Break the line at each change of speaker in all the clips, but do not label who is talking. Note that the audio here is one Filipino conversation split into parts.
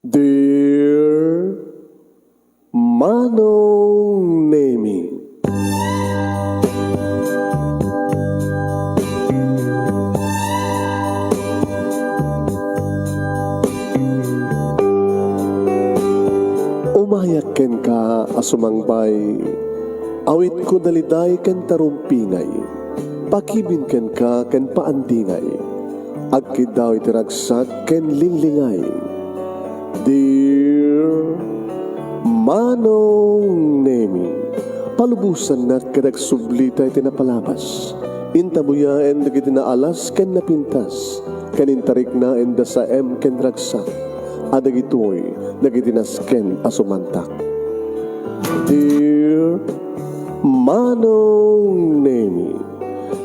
Dear Manong Nemi, umayak ken ka asumangbay, awit ko daliday ken tarumpingay, pakibin ken ka ken paandingay, agkid daw itiragsak ken linglingay. Dear Manong Nemi, palubusan na kadagsublita iti napalabas, intabuyaen dagiti naalas ken napintas, kanintarik na enda sa ken ragsak, adagitoy dagiti nasken asumantak. Dear Manong Nemi,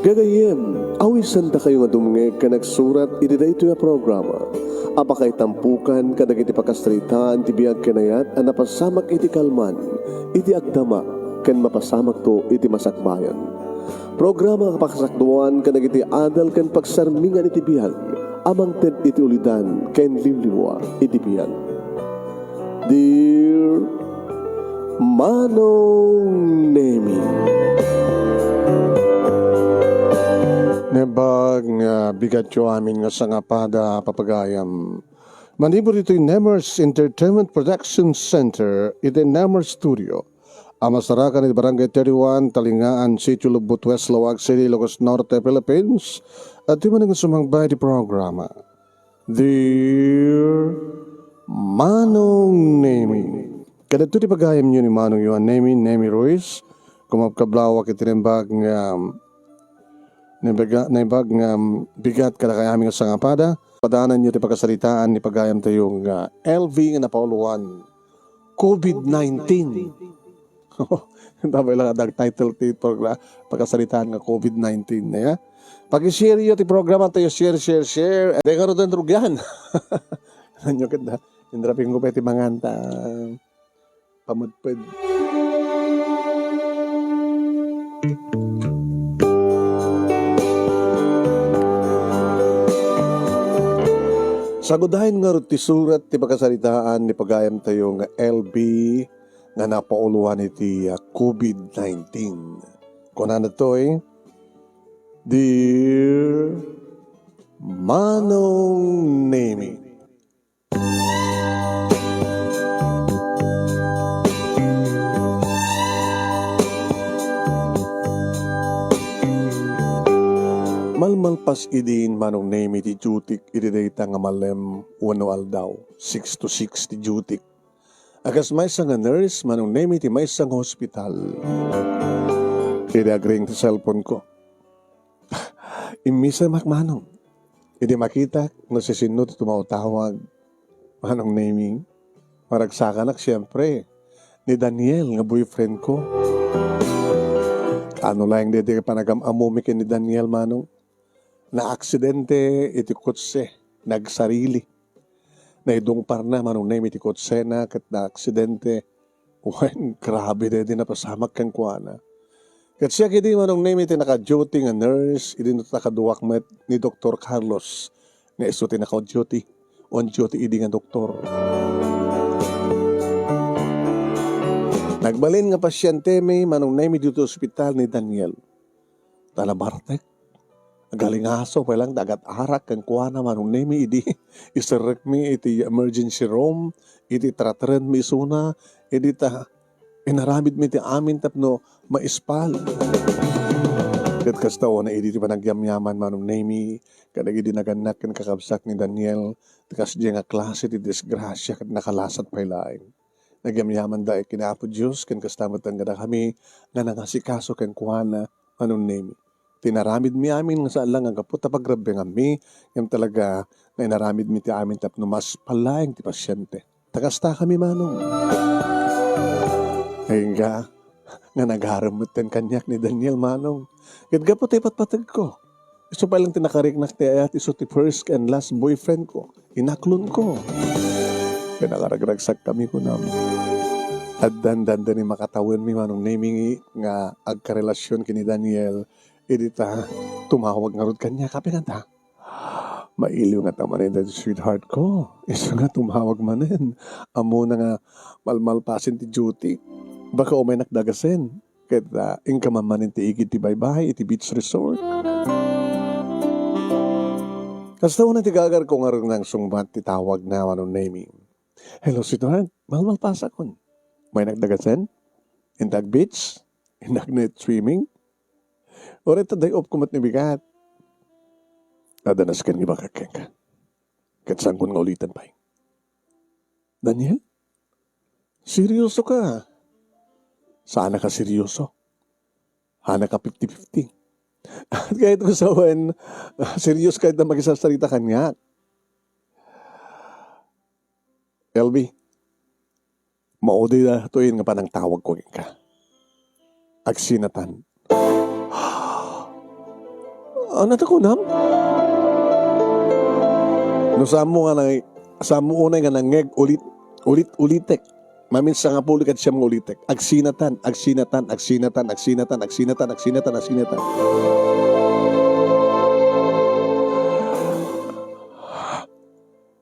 gagayem, awisan ta kayo nga dumngeg ka nagsurat iti daytoy a programa. Apakay tampukan kadagiti pakastritaan ti biag kenayat a napasamak iti kalman, iti agdama ken mapasamak to iti masakbayan. Programa kapakasakduan kadagiti adal ken pagsarmingan iti biag, amang ted iti ulidan ken limliwa iti biag. Dear Manong Nemi, nebag nga bigat yo amin nga sangapada papagayam. Manibor ito'y Nemers Entertainment Production Center, ito'y Nemers Studio. Amasarakan iti Barangay 31, Talingaan, Sitio Lubot, West Lawag City, Ilocos Norte, Philippines. At di man nga sumangbay di programa. Dear Manong Nemi, kada ito di pagayam nyo ni Manong Yuan Nemi Ruiz, kumapkablawak itinembag nga naibag nga bigat kada kay aming sangapada. Padanan nyo ti pagkasalitaan ni pagayam tayong LV nga napauluan COVID-19. Tapos lang adag title ti pagkasalitaan nga COVID-19 na ya. Pag-share yun ti programa tayo, share. Ede ka rin rugyan. Nanyo kita, indrapin ko pa iti manganta pamudped. Sagudahin nga rin ti surat ti pagkasalitaan ni pagayam tayo nga LB nga napauluan iti COVID-19. Kuna na to Dear Manong Nemi, malmalpas idin Manong Nemi ti jutik iti dayta nga malem wano aldaw 6 to 6 ti jutik. Agas may nga nurse Manong Nemi ti may nga hospital. Iti agring ti cellphone ko. Imisa makmanong. Iti makita nasisino ti tumautawag Manong Nemi. Maragsakan siyempre ni Daniel nga boyfriend ko. Ano lang dito panagamamumikin ni Daniel Manong. Na aksidente iti kotse, nagsarili. Naidungpar na Manong Nemi iti kotse na kat na aksidente. Uwan, grabe din napasamak kang kuana. Kat siya kiti Manong Nemi iti naka-duty nga nurse, iti nakaduwak met ni Dr. Carlos. Na iso ti naka-duty, on duty idi nga doktor. Nagbalin nga pasyente may Manong Nemi dito ospital ni Daniel. Talabartek. Galing aso pa lang dagat arak kan kuha na Manong Nemi idi isirek mi iti emergency room iti tratren mi suna iti ta inaramid mi iti amin tapno maispal ket kastaw na iti panagyamyaman Manong Nemi kadag idi naganak kan kakabsak ni Daniel tikas di nga klase ti disgrasya ket nakalasat pa ilaing nagyamyaman da kinapo Dios ken kastamatan kada kami nga nangasikaso ken kuha na Manong Nemi. Tinaramid mi amin nga saan lang ang kaputa pagrabe nga mi yung talaga na inaramid mi ti amin tapno mas palayang ti pasyente. Takasta kami Manong. Ngayon nga nagharamot kanyak ni Daniel Manong. Kaya kapot ay patpatag ko. Iso pa lang tinakariknak ti ayat iso ti first and last boyfriend ko. Inaklon ko. Kaya nakaragragsak kami ko namin. At dandan ni makatawin mi Manong Nemi nga agkarelasyon kini Daniel. Edita tumawag nga rod kanya kapinanta. Mailiw nga tamanin dahil sweetheart ko. Isa nga tumawag manin. Amo na nga malmalpasin ti duty. Baka umay nakdagasin. Kaya ingka mamanin ti igit ti baybay iti beach resort. Kasta una ti gagar ko nga rin ng sungbat ti tawag na anong naming. Hello sweetheart, malmalpasa kon. May nakdagasin? Indag beach? Indag net swimming? O rito day op kumat ni bigat. Adanas kan nga baka ka. Katsang kun nga ulitan pa. Daniel? Seryoso ka? Sana ka seryoso? Hana ka 50-50. At kahit kung sawan, serious kahit na mag-isasarita ka nga. LB, mauday na tuin nga pa ng tawag ko ka. Agsinatan. Ano na ko nam? No samo nga na, samo unay nga nangeg ulitek. Maminsan nga pulikat siya mga ulitek. Agsinatan.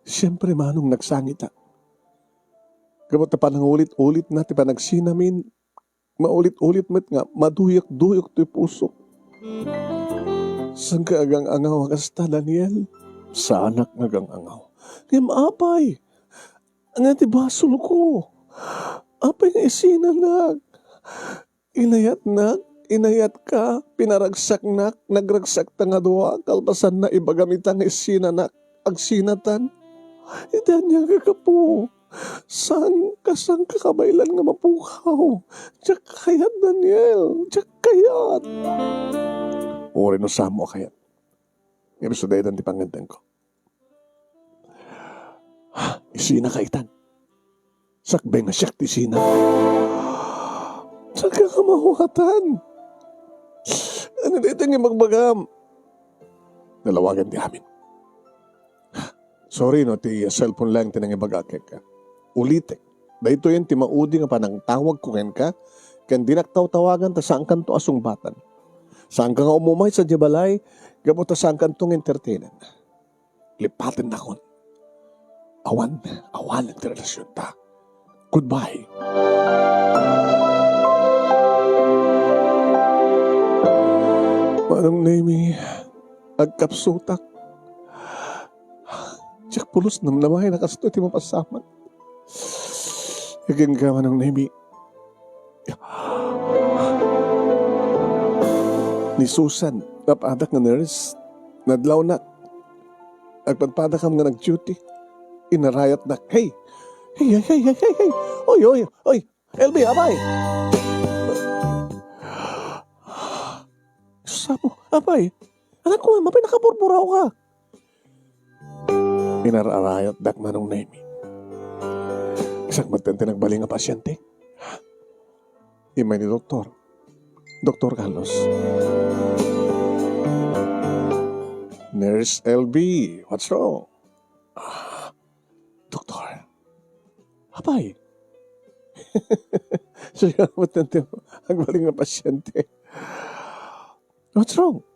Siyempre manong nagsangita. Kapag na panang ulit-ulit na, tipa nagsinamin, maulit-ulit met nga, maduyok-duyok to'y puso. Saan ka agang angaw kasta, Daniel? Sa anak nagang angaw. Di maapay. Ang ati basol ko. Apay nga isinanak. Inayat ka, pinaragsak nak, nagragsak ta nga doa, kalpasan na ibagamitan nga isinanak, agsinatan. Idan niya ka po. Saan ka kabaylan nga mapukaw? Diyak kayat, Daniel. Diyak kayat. Uri no samo kayat. Ngayon sa dahilan di pangandan ko. Isina kaitan. Sakbay nga siyak ti sina. Saan ka kamahukatan? Ano dito nga magbagam? Nalawagan di amin. Sorry no, ti cellphone lang tinang ibagakek ka. Ulitek. Dahito yan ti maudi nga panang tawag ko ken ka, ken dinaktaw-tawagan ta saan kanto asong batan. Saan ka nga umumay sa dibalay, gamo ta saan kantong entertainan. Lipatin na kon. Awan ang relasyon ta. Goodbye. Manong Nemi, agkapsutak. Tsak pulos namnamay nakasto ti mapasaman. Agin ka Manong Nemi. Ni Susan, napadak nga nurse, nadlaw na. Agpadpadak kam nga nag-duty. Inarayat na, hey! Oy! LB, abay! Sapo, abay! Anak ko, mapay nakapurburaw ka. Inararayat dak Manong Nemi. Isang matente nagbaling nga pasyente. Imay ni Dr. Carlos. Nurse LB, what's wrong? Doktor, apay? Siya matante ang baling nga pasyente. What's wrong?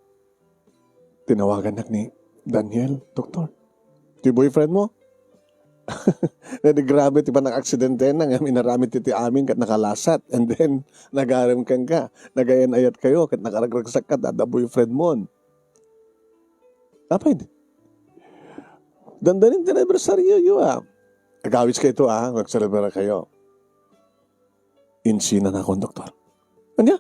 Tinawagan ni Daniel, doktor. Ti boyfriend mo? Grabe, ti pa nang-aksidente na nga, minaramit ti amin kat nakalasat. And then, nagaram kang ka. Nagayan-ayat kayo kat nakaragraksak ka, dada boyfriend mo. Apay? Dandanin din anibersaryo yun Agawis kayo ito magselebra kayo. Insina na akong doktor. Anya?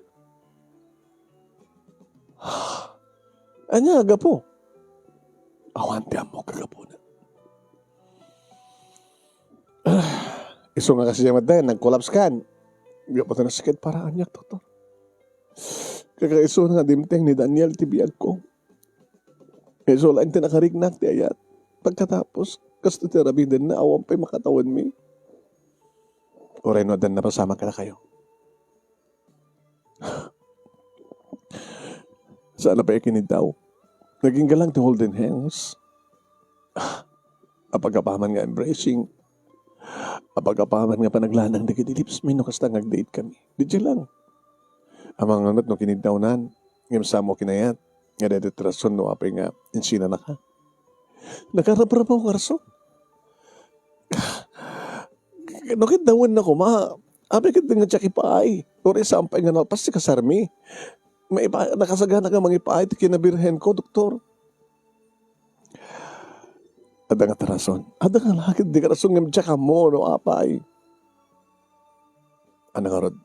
Anya, agapo. Awante mo kagapo na. Iso nga kasi yung madayan, nag-collapse kan. Gapo na sakit para anyak, doktor. Kakaiso nga dimteng ni Daniel tibiyag ko. Iso lang tinakarignak ti ayat. Pagkatapos, kasto therapy din na awang pa'y makatawan mi. O reno din na pasama ka na kayo. Saan na pa ikinid daw? Naging galang to hold in hands. Apagapaman nga embracing. Apagapaman nga panaglanang nagidilips. May nakasta ngag-date kami. Di dyan lang. Amang nanot no kinid daw nan. Ngayon sa mo kinayat. Nga dedetrason no apay nga insina na ka. Nakarabra pa ako rason. Nukit dawan na ko, abi ka nga tsak ipaay. Uri sampay nga nalpas si kasarmi. May nakasagana ka mga ipaay, kinabirhen ko, doktor. Ada nga tarason. Ada nga lakit, di ka rason nga tsak mo, no, apay. Ano nga rod?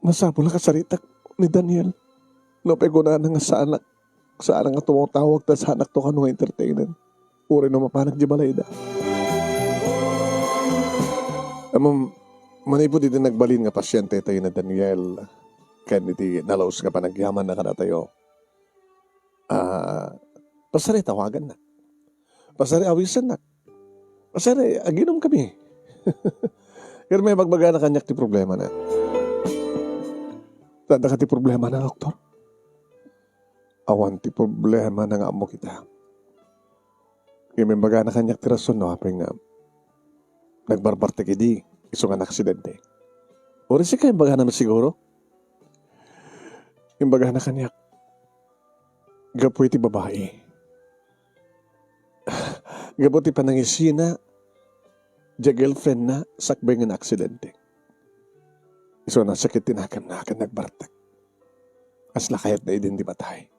Masapula ka sarita ni Daniel. No, peguna na nga sa anak. Sa anak nga tumutawag ta sa anak to ka nung entertainer. Uri no mapanak di balayda. Amam, manay po dito nagbalin nga pasyente tayo na Daniel. Kaya niti nalaos nga pa nagyaman na ka na tayo. Pasari tawagan na. Pasari awisan na. Pasari aginom kami. Pero may magbaga na kanyak ti problema na. Tanda ka ti problema na, doktor. Awan ti problema na nga mo kita. Kaya may baga na kanyak ti rason, no? Apay nga, nagbarbarte kidi, iso nga naksidente. O rin siya yung baga naman siguro. Yung baga na kanyak, gapoy ti babae. Gapoy ti panangisina, di girlfriend na sakbay nga na aksidente. Iso na sakit tinakan na akan nagbartak. As lakayat na idin di batay.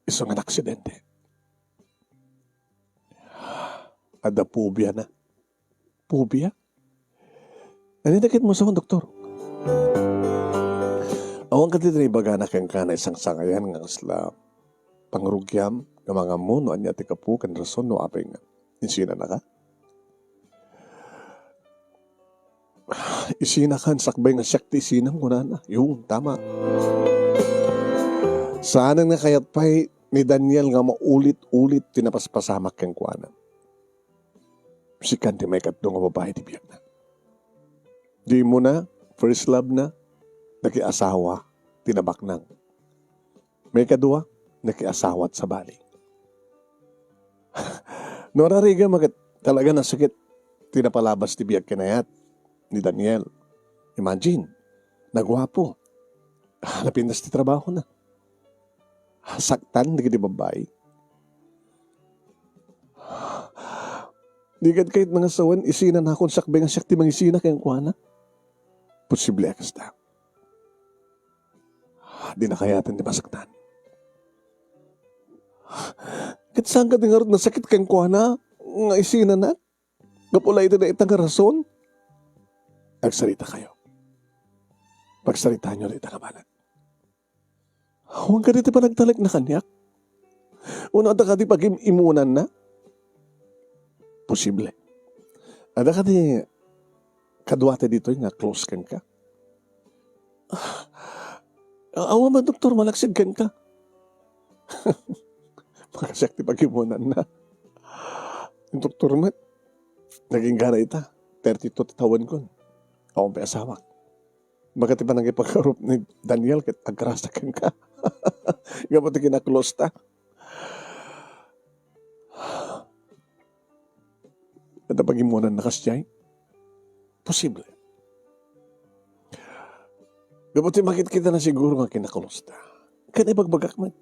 Iso nga na aksidente. Ada pubia na. Pubia? Naninakit mo sa akong doktor. Awang ka dito na ibaga na kang kana isang sangayan nga kasla pangrugyam ng mga mono anya ti kapu kan rason no apay nga. Insina na ka? Isina kan sakbay nga syakti isinang muna na. Yung, tama. Saan nga kayat pa'y ni Daniel nga maulit-ulit tinapaspasamak kang kuwanan. Sikan di may katdo nga babae di biyak na. Di mo na, first love na, nakiasawa, tinabak nang. May kadua, nakiasawat sa bali. Norariga magat talaga nasakit, tinapalabas di biyak kinayat ni Daniel. Imagine, nagwapo. Napindas ti trabaho na. Saktan, di ka babae. Di ka kahit mga sawan, isina na akong sakbay nga sakti mga isina kayang kuwana. Posible akas na. Di na kayatan di masaktan. Kahit saan ka tingarot na sakit kayang kuwana, nga isina na, kapula ito na itang rason, agsalita kayo. Pagsalita nyo rin itang kabalan. Huwag ka dito pa nagtalik na kanyak. Una ka di pag-imunan na. Posible. Ada ka di kadwate dito nga close kan ka. Awa man doktor, malaksid kan ka. Makasyak di pag-imunan na. Yung doktor mat, naging gara ita. 32 tawan ko. Akong pa asawak. Bakit pa nang ipagkarup ni Daniel kit agkarasakan ka? Gapot kinaklose ta. At pag-imunan na kasyay? Posible. Gapot makit kita na siguro nga kinaklose ta. Kaya ipagbagak man.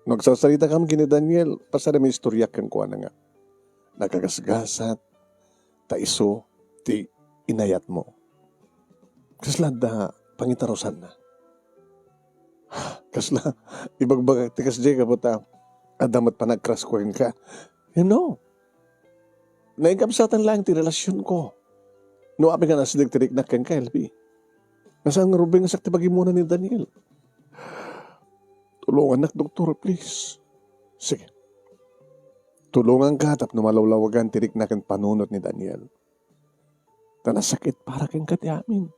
Nagsasalita kami kini Daniel, pasara may istorya kang kuha na nga. Nakagasgasat, taiso, ti inayat mo. Kasla da pangitarosan na. Kasla, ibagbag, tikas jay ka po ta, adamat pa nagkras ko rin ka. You know, naigabsatan lang ti relasyon ko. No, api nga nasidig tirik na kang KLB. Nasang rubing sakti pag-imunan ni Daniel. Tulungan nak, doktor, please. Sige. Tulungan ka tap numalawlawagan tirik na kang panunot ni Daniel. Tanasakit para kang katiamin.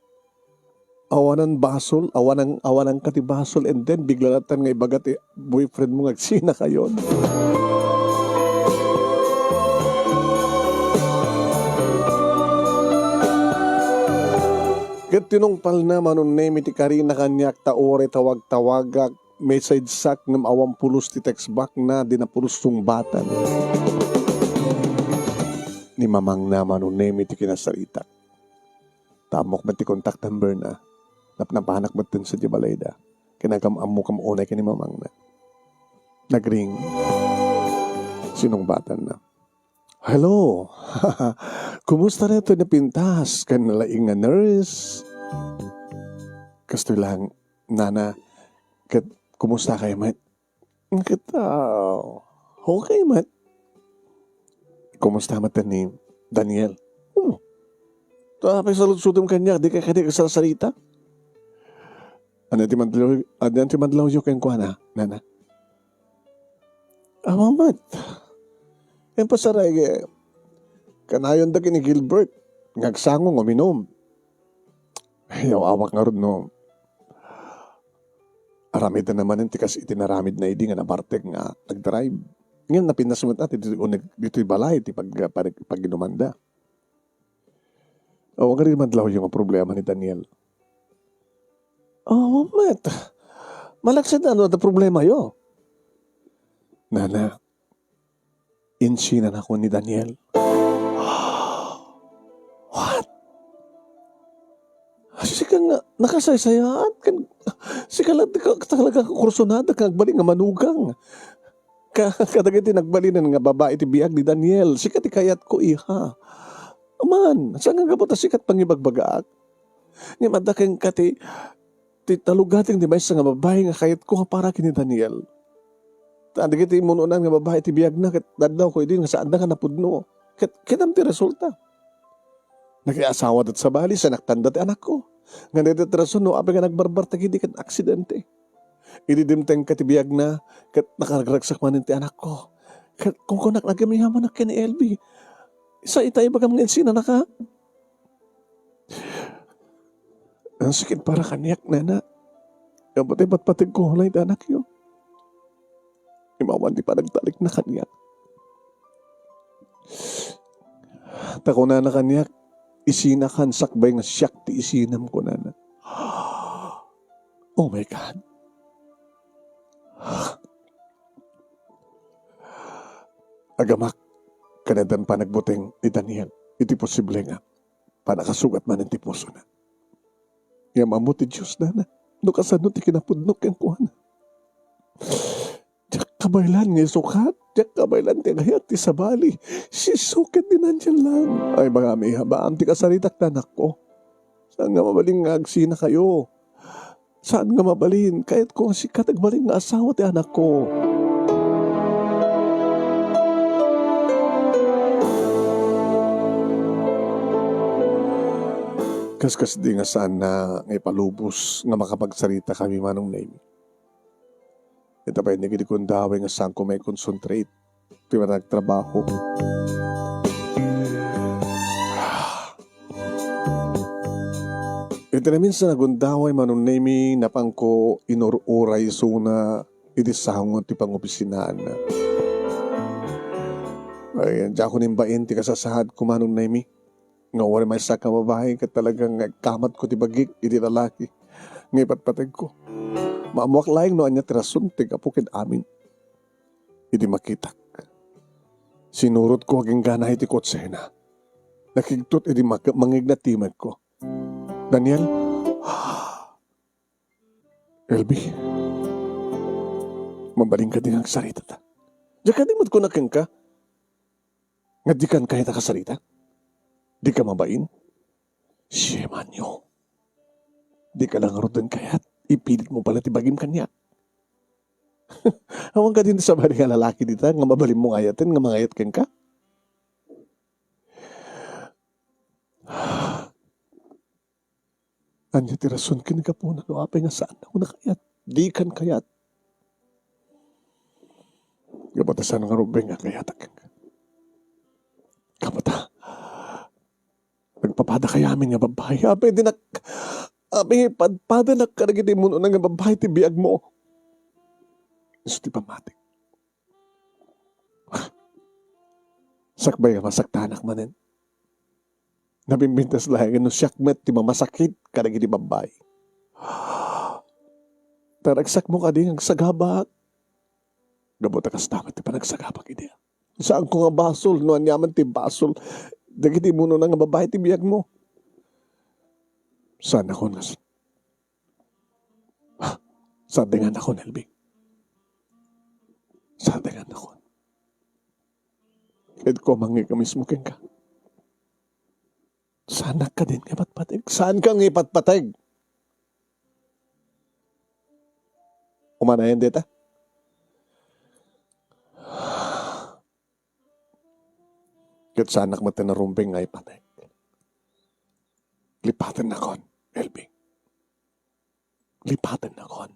Awanan basol, awanan katibasol, and then bigla natin nga ibagat boyfriend mo ngagsina kayo. Kat tinungpal na manunay ti Karina kanyak taore tawag-tawagak message sak ng awang pulos ti text back na dinapulos sumbatan. Ni mamang na manunay ti kinasarita. Tamok ba ti contact number na? Napanak mo dun sa Jibalayda. Kinagam-amu kam unay ka ni mamang na. Nagring. Sinong batan na? Hello. Kumusta na ito na pintas? Kanalaing nga nurse. Kasto lang, nana, kumusta kayo, mat? Kita, okay, mat. Kumusta mat ni Daniel? Tapos salut-sutum kanya, di ka salita. Ano ti madlaw yung keng kuha nana? Mat. Yan pasaray, kanayon da ni Gilbert, ngagsangong uminom. Ayaw awak nga rin, no. Aramid na naman yung tikas itinaramid na idi nga nabartek nga nag-drive. Ngayon napinasumot natin dito'y balay, pag ginumanda. O, nga rin madlaw yung problema ni Daniel. Mat. Malaksan na problema yo. Nana, insinan ako ni Daniel. What? Sika nga, nakasaysayaan. Sika lang, talaga kursunada kang nagbalik nga manugang. Kadagiti nagbalinan nga babae ti biag ni Daniel. Sika ti kayat ko iha. Aman, saan nga gabot sikat pangibagbagaak? Nga madakang ti talugating di may nga babae nga kayat ko nga para kini Daniel. Kadagiti mununan nga babae ti biag na dadlaw ko din nga saan na ka napudno. Kitam ti resulta. Nakiasawa dat sa bali sa naktanda ti anak ko. Nga netitrason no, abe nga nagbarbar tagidi kat aksidente. Ididimteng ka ti biag na kat nakaragraksak manin ti anak ko. Kung kunak nagamihaman na kini LB. Sa itay bagam nga insina na ka. Ang sakit para kaniyak, nana. Kapatay ba't patig ko hulay ti anak yun? Imawan di pa nagtalik na kaniyak. Tako na kaniyak. Isinakan sakbay nga siyak ti isinam ko, nana. Oh my God. Agamak, kanadan pa nagbuteng ni Daniel. Iti posible nga. Panakasugat man ang tipuso na. Nga mamuti Diyos, nana. No kasano ti kinapudnok yung kuha na. Diyak kabaylan nga sukat. Diyak kabaylan ti gayat ti sabali. Si sukat din nandiyan lang. Ay mga may habaam ti kasaritak na anak ko. Saan nga mabaling nga agsina kayo? Saan nga mabalin? Kahit kung si katagbaling nga asawa ti anak ko. Kaskas di nga saan na ngay palubos nga makapagsarita kami manong name. Ito pa yung nagidikundaway nga saan ko may concentrate. Ito yung nagtrabaho. Ito na minsan nagundaway manong name na pang ko inururay so na itisangon ti pangopisinaan na. Ay, diyan ko nimbain ti kasasahad ko manong name. Nga wala may sa kababae ka talagang kamat ko ti bagik, iti lalaki. Ngay patpatag ko. Maamuak laing no anya tirasun, tiga pukid amin. Iti makitak. Sinurot ko haging gana iti kotsena. Nakigtot iti mangignatiman ko. Daniel? LB? Mabaling ka din ang sarita ta. Diyan ka di mo't kunakin ka. Nga di kan kahit akasarita. Di ka mabain? Siyeman nyo. Di ka lang rudan kaya't ipilit mo pala tibagim kanya. Awang ka din sa bali nga lalaki dito nga mabalim mo ngayatin nga mangayat ken ka. Anya ti rason ken ka po na no apay nga saan ako nakayat. Di kan kayat. Gabatasan nga rubeng nga kayat ken ka. Kapata. Nagpapada kaya amin nga babae. Abe, padpada na karagiti mo nga babae ti biag mo. Gusto ti pamatik. Sakbay nga masaktanak manin. Nabimbintas lahi nga no siyakmet ti mamasakit karagiti babae. Taragsak mo ka din ang sagabak. Gabot akas dapat ti panagsagabak iti. Saan ko nga basol, no anyaman ti basol. Dagiti mo nga babae ti biyag mo. Saan ako nas? Saan dengan ako, Nelby? Sa atin ako. Kahit ko mangi ka mismo ken ka. Sana ka din ipatpatag. Saan kang ipatpatag? Umanayan dita. Kahit sana ka matinarumping nga ipatag. Lipatan na kon, Elbing. Lipatan na kon.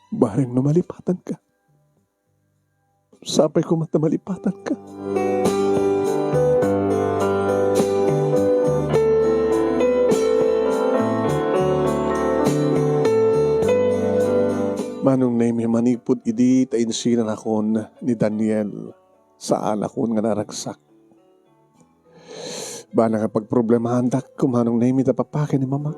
Baring numalipatan ka. Sapay ko malipatan ka. Manong name manipod idi tainsinan akon ni Daniel saan akon nga naragsak. Ba nakapagproblemahan tak kumanong name itapapakin ni mama.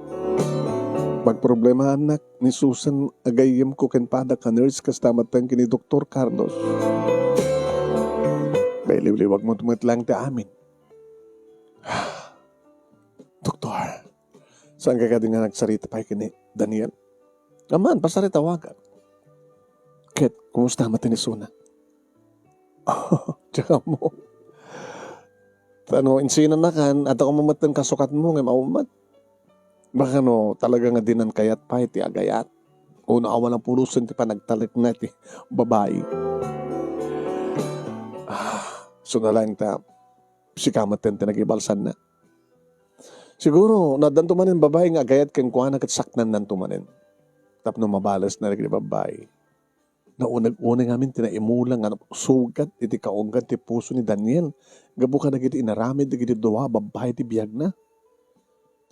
Pagproblemahan nak ni Susan agayem ko ken pada ka nurse kastamatan kini Dr. Carlos. Liwag mo tumitlang ti amin. Doktor, saan ka din nga nagsarita pa kini Daniel? Aman, pasarita wagan. Ket, kumusta matin ni Suna? Tsaka mo. Ano, insinan na kan, at ako mamatan kasukat mo, ngay maumat. Baka no, talaga nga dinan kayat pa, iti agayat. O naawa ng pulusan, ti panagtalik na iti babae. So na lang ta, si kamaten ti nagibalsan na. Siguro, nadanto manin babae nga agayat keng kuha na katsaknan nanto manin. Tapno mabalas na rin babae. Naunag-unang amin tinaimulang nga sugat iti kaunggan ti puso ni Daniel. Gabo ka na giti inaramid giti duwa babae ti biyag na.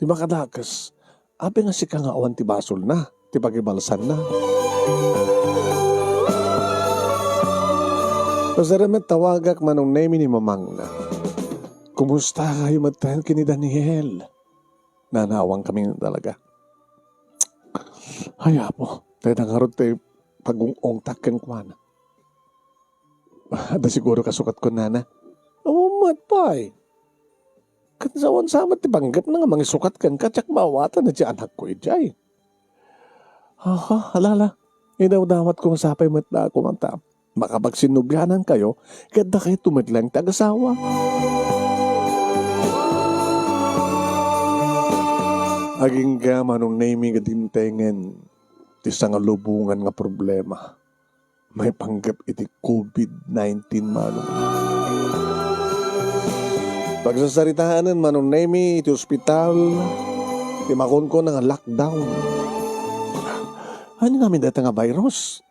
Ti makadakas, abe nga si ka nga awan ti basol na, ti pagibalsan na. Pasaramat tawagak manong name ni mamang na. Kumusta kayo matahil kini Daniel? Nanawang kami talaga. Haya po, tayo nangarot tayo pag-ung takkan ko na. Ada siguro kasukat ko nana. Oh, matpay. Kansawan samat ti banggap na nga mangisukat kan katsak mawatan na ti anak ko ijay. Halala. Inaw-dawat kong sapay matla ako manta. Makapagsinugyanan kayo, kada kayo tumadlang tag-asawa. Aging gama nung naming adimtengen ti nga lubungan nga problema. May panggap iti COVID-19 manong. Pagsasaritahanan manong name iti ospital, ti makon ko nga lockdown. Ano namin dati nga virus?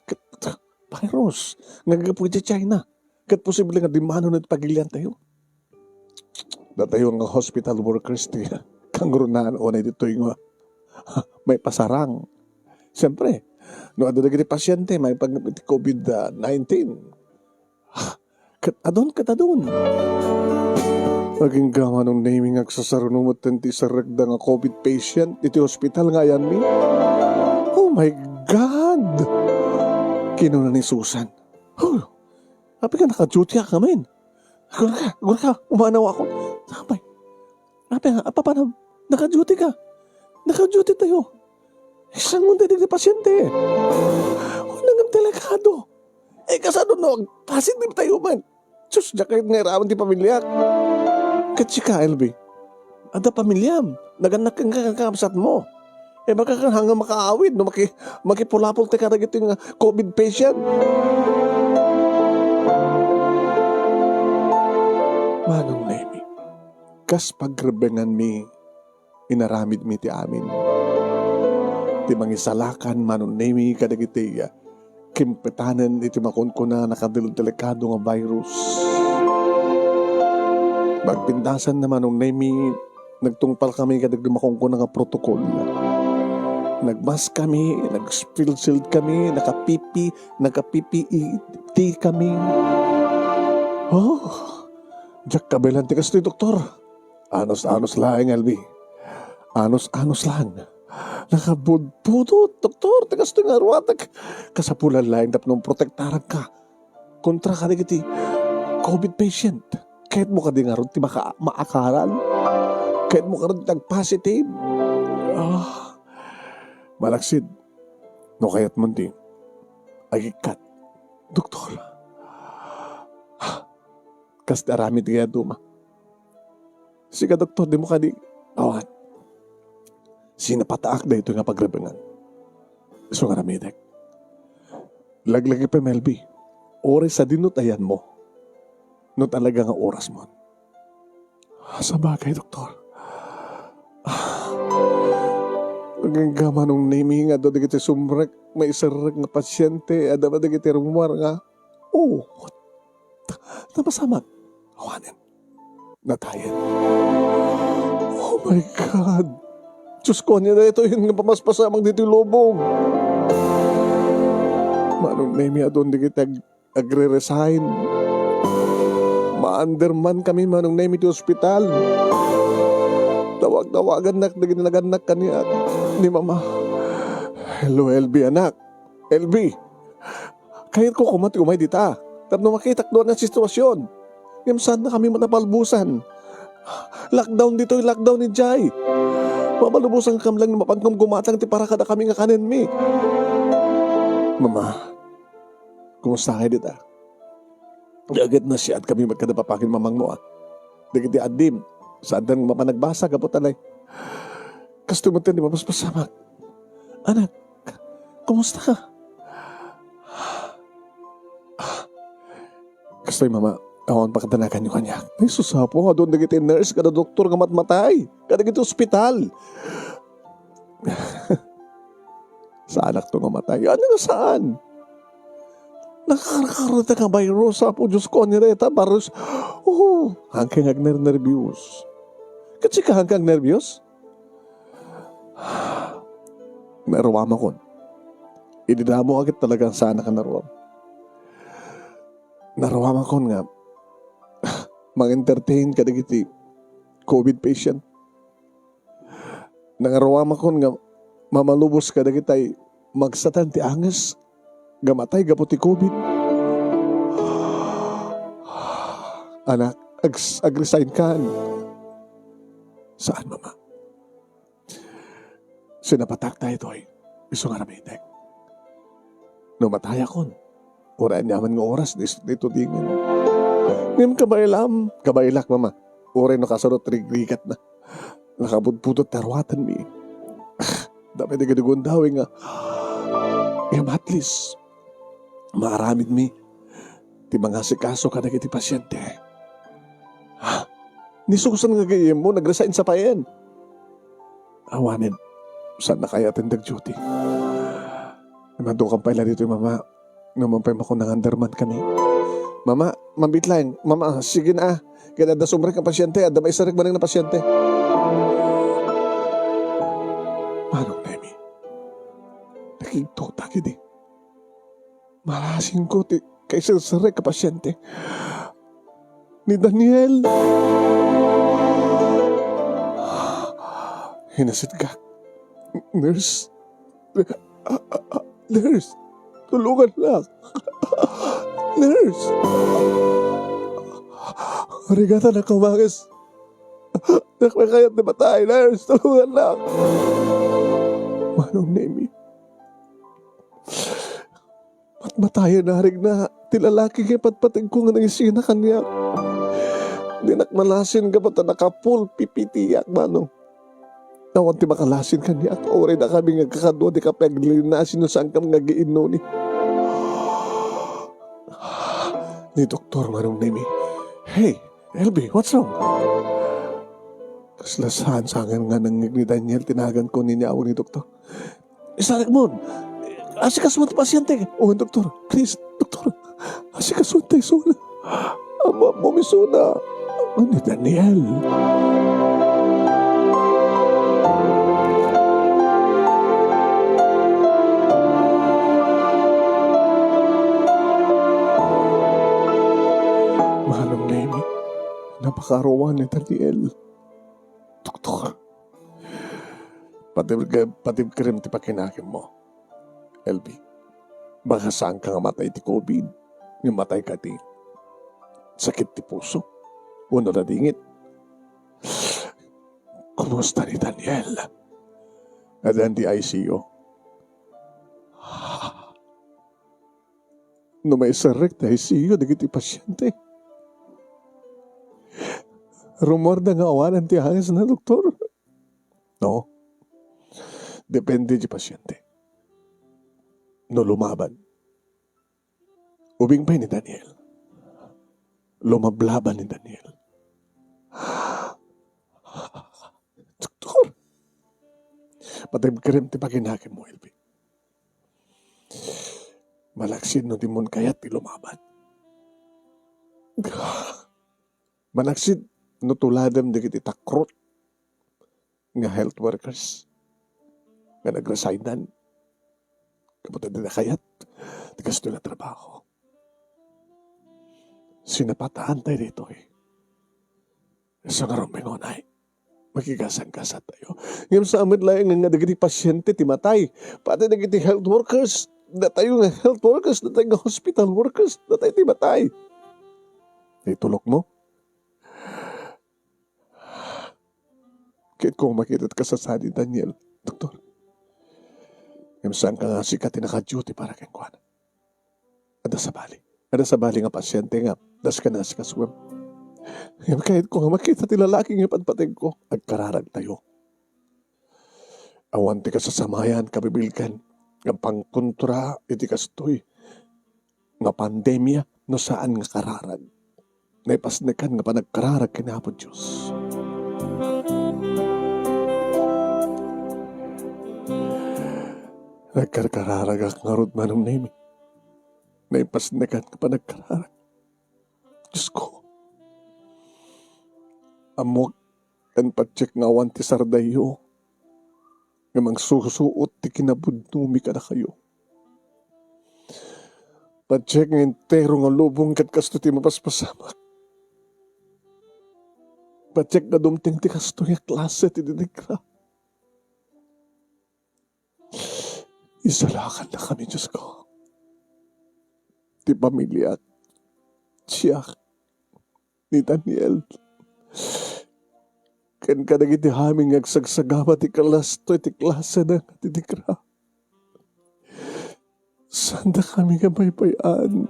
Virus. Nagagapoy sa China. Kat posible nga dimano na pagilian tayo. Datayo nga hospital workers ti kangrunaan o na dito yung may pasarang. Siyempre, no adagay pasyente may pag COVID-19. Katadon. Maging gama nung naming agsasarunumot ti saragda nga COVID patient iti hospital nga yan mi. Oh my God! Kinuna ni Susan. Oh, api ka naka-duty ka kamin. Gura ka, umanaw ako. Sabay. Api nga, paano? Naka-duty ka. Naka-duty tayo. Isang mong dadig na pasyente. Walang ang delikado. Kasano no, positive tayo man. Diyos, diya kayo ngayon di pamilya. Katsika, LB. Ada pamilyam. Naganak kang kakapsat mo. Baka kang hanggang makaawid. No, makipulapol tayo karag ito yung COVID patient. Manong nemi. Kas pagrebengan mi, inaramid mi ti amin. Ti mangisalakan manong nemi kadag iti kimpetanan iti makunkuna nakadil-delikado nga virus. Magpindasan naman nung nemi, nagtungpal kami kadag makunkuna nga protokol. Nagmask kami, nag-spill-shield kami, naka-PPE kami. Oh, Jack kabelan tikas ni doktor. Anos-anos lang, Albi. Anos-anos lang. Nakabudbudot, doktor. Tikas ito nga ruwatag. Kasapulan lang, tapos protektaran ka. Kontra ka na kiti COVID patient. Kahit mo ka din nga rin, di maakaran. Kahit mo ka rin tag-positive. Malaksid. No kaya't mundi, agikat, doktor. Kas darami ti kaya duma. Siga doktor, di mo ka di awan. Sinapataak da ito nga pagrebengan. So nga ramidek. Laglagi pa Melby. Oras sa dinutayan mo. No talaga nga oras mo. Sa bagay, doktor. Nagangga nung nami nga do digiti sumrek. May isarek nga pasyente. Adama digiti rumwar nga. Oh, napasamat. Awanin. Natayan. Oh my God. Diyos ko niya na ito yun nga pamaspasamang dito yung lubong. Manong nami adon di kita agre-resign. Ma-underman kami manong nami di ospital. Tawag-tawagan nak, naginaganak kaniya ni mama. Hello LB anak. LB. Kahit ko kumati-umay dita. Tapno makitak doon ang sitwasyon. Yung saan na kami matapalbusan. Lockdown dito yung lockdown ni Jai. Mapalubusan kam lang na mapagkam gumatang ti para kada kami nga kanin mi. Mama, kumusta kayo dito? Agad na siya at kami magkadapapakin mamang mo. Dagiti adim, saan dan mapanagbasa kapot alay. Kastumuntin di mapaspasamak. Anak, kumusta ka? Kastoy mama, awan pakadanakan nyo kanya. Ay susapo nga doon dagiti nurse kada doktor nga matmatay. Kada dagiti ospital. Sa anak to nga matay. Ano na saan? Nakakakarata ka virus. Apo Diyos ko nireta. Barus. Hanggang agner-nervyos. Kasi ka hanggang nervyos? Narawama ko. Ididamo agad talagang sana ka narawam. Narawama ko nga mag-entertain ka dagiti COVID patient. Nangarawama ko nga mamalubos ka dagitay magsatan ti anges gamatay gaputi COVID. Anak, ag-resign ka. Saan mama? Sinapatak tayo ito ay iso nga ramitek. Numatay akon. Oraan yaman nga oras dito tingin. Ngayong kabailak mama. Oray no kasarot rigat na. Nakabudpudot tarwatan mi. Dapat na ganagun daw nga. At least, maaramid mi. Ti mga sikaso ka na kiti pasyente. Nisukusan nga gayem mo, nag-resign sa payan. Awanin, saan na kaya atindag duty? Namandukan pa ila dito yung mama. Namampay mo ko ng underman kami. Mama, mambitlain. Mama, sige na. Kaya da sumrek ang pasyente. Ada may sarek manang na pasyente. Manong Nemi. Nakikita gini. Malasin ko kay sarek ang pasyente. Ni Daniel. Hinasit ka. Nurse. Nurse. Tulungan lang. Nurse. Arigata na kumagas. Nakakayat na batay. Nurse, tulungan lang. Manong Nemi. Matmatayan na harig na tilalaki kay patpating ko nga nangisina kanya. Dinakmalasin ka pata nakapul pipitiyak manong. Nawan ti makalasin kanya at oray na kami nga kakadwa di kapaglinasin no saan kami nga giino ni Doktor Manong Nemi. Hey, LB, what's wrong? Kaslasahan sa akin nga nang ni Daniel tinagan ko ninyaw ni Doktor. Isarak mo, asikasuan ti pasyente. Oh, Doktor, please, Doktor, asikasuan tayo suna. Ama mo misuna. Ni Daniel. Napakarowan ni Daniel. Doktor. Patib karim ti pakinakim mo. LB. Baka saan ka nga matay ti COVID. Yung matay ka ti sakit ti puso. Uno na dingit. Kumusta ni Daniel? Adan ti ICU. no may sarek dahil siyo dagiti pasyente. Rumor na nga awanan ti hangis na doktor. No, depende di pasyente. No lumaban. Ubing pa ni Daniel. Lumablaban ni Daniel. Doktor, patay magkarim ti paginakin mo, Elby. Malaksin no di mon kayat ti lumaban. Malaksin no tuladam di kiti takrot nga health workers nga nagresignan. Kapag na kayat, di kasto na trabaho. Sinapataan tayo dito eh. Sa nga rumbingonay, magigasang-gasat tayo. Ngayon sa amid lang nga nagiti pasyente, timatay. Pati nagiti health workers, na tayo nga health workers, na tayo nga hospital workers, na tayo timatay. Itulok mo? Kahit kung makita ka sa sani, Daniel, doktor, ngayon saan ka nga sikat naka-duty para kang kuhan? Ada sa bali. Ada sa bali nga pasyente nga, das ka na sa kaswem. Ngayon kahit kung makita ti lalaki nga patpateng ko, agkararag tayo. Awan ti ka sa samayan, kabibilkan, nga pangkontra, iti kastoy, nga pandemya, no saan nga kararag. Naipasnekan nga panagkararag kinapod Diyos. Nagkarkararag ak nga rod manong nemi. Naipasnekan nga panagkararag. Diyos ko. Amok kan patsik nga awan ti sardayo. Nga mangsusuot ti kinabudnumi ka na kayo. Patsik nga entero nga lubong kat kasto ti mapaspasamak. Patsik nga dumting ti kasto nga klase ti dinigra. Isalakan na kami, Diyos ko. Ti pamilya at siya ni Daniel. Kan ka nagiti haming agsagsagama ti kalasto ti klase na tinikra. Sanda kami nga paypayaan.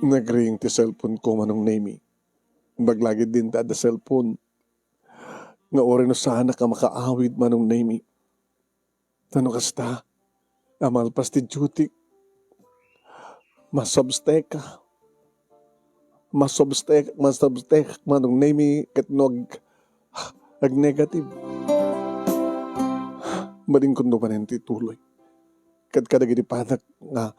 Nagring ti cellphone ko manong Nemi. Baglagid din ta da cellphone. Nga ori no sana ka makaawid manong Nemi. Tano kasta, amal pas ti duty. Masubstek manong Nemi kat ag negative. Maling kundo pa rin tituloy. Kat kadagiti panak nga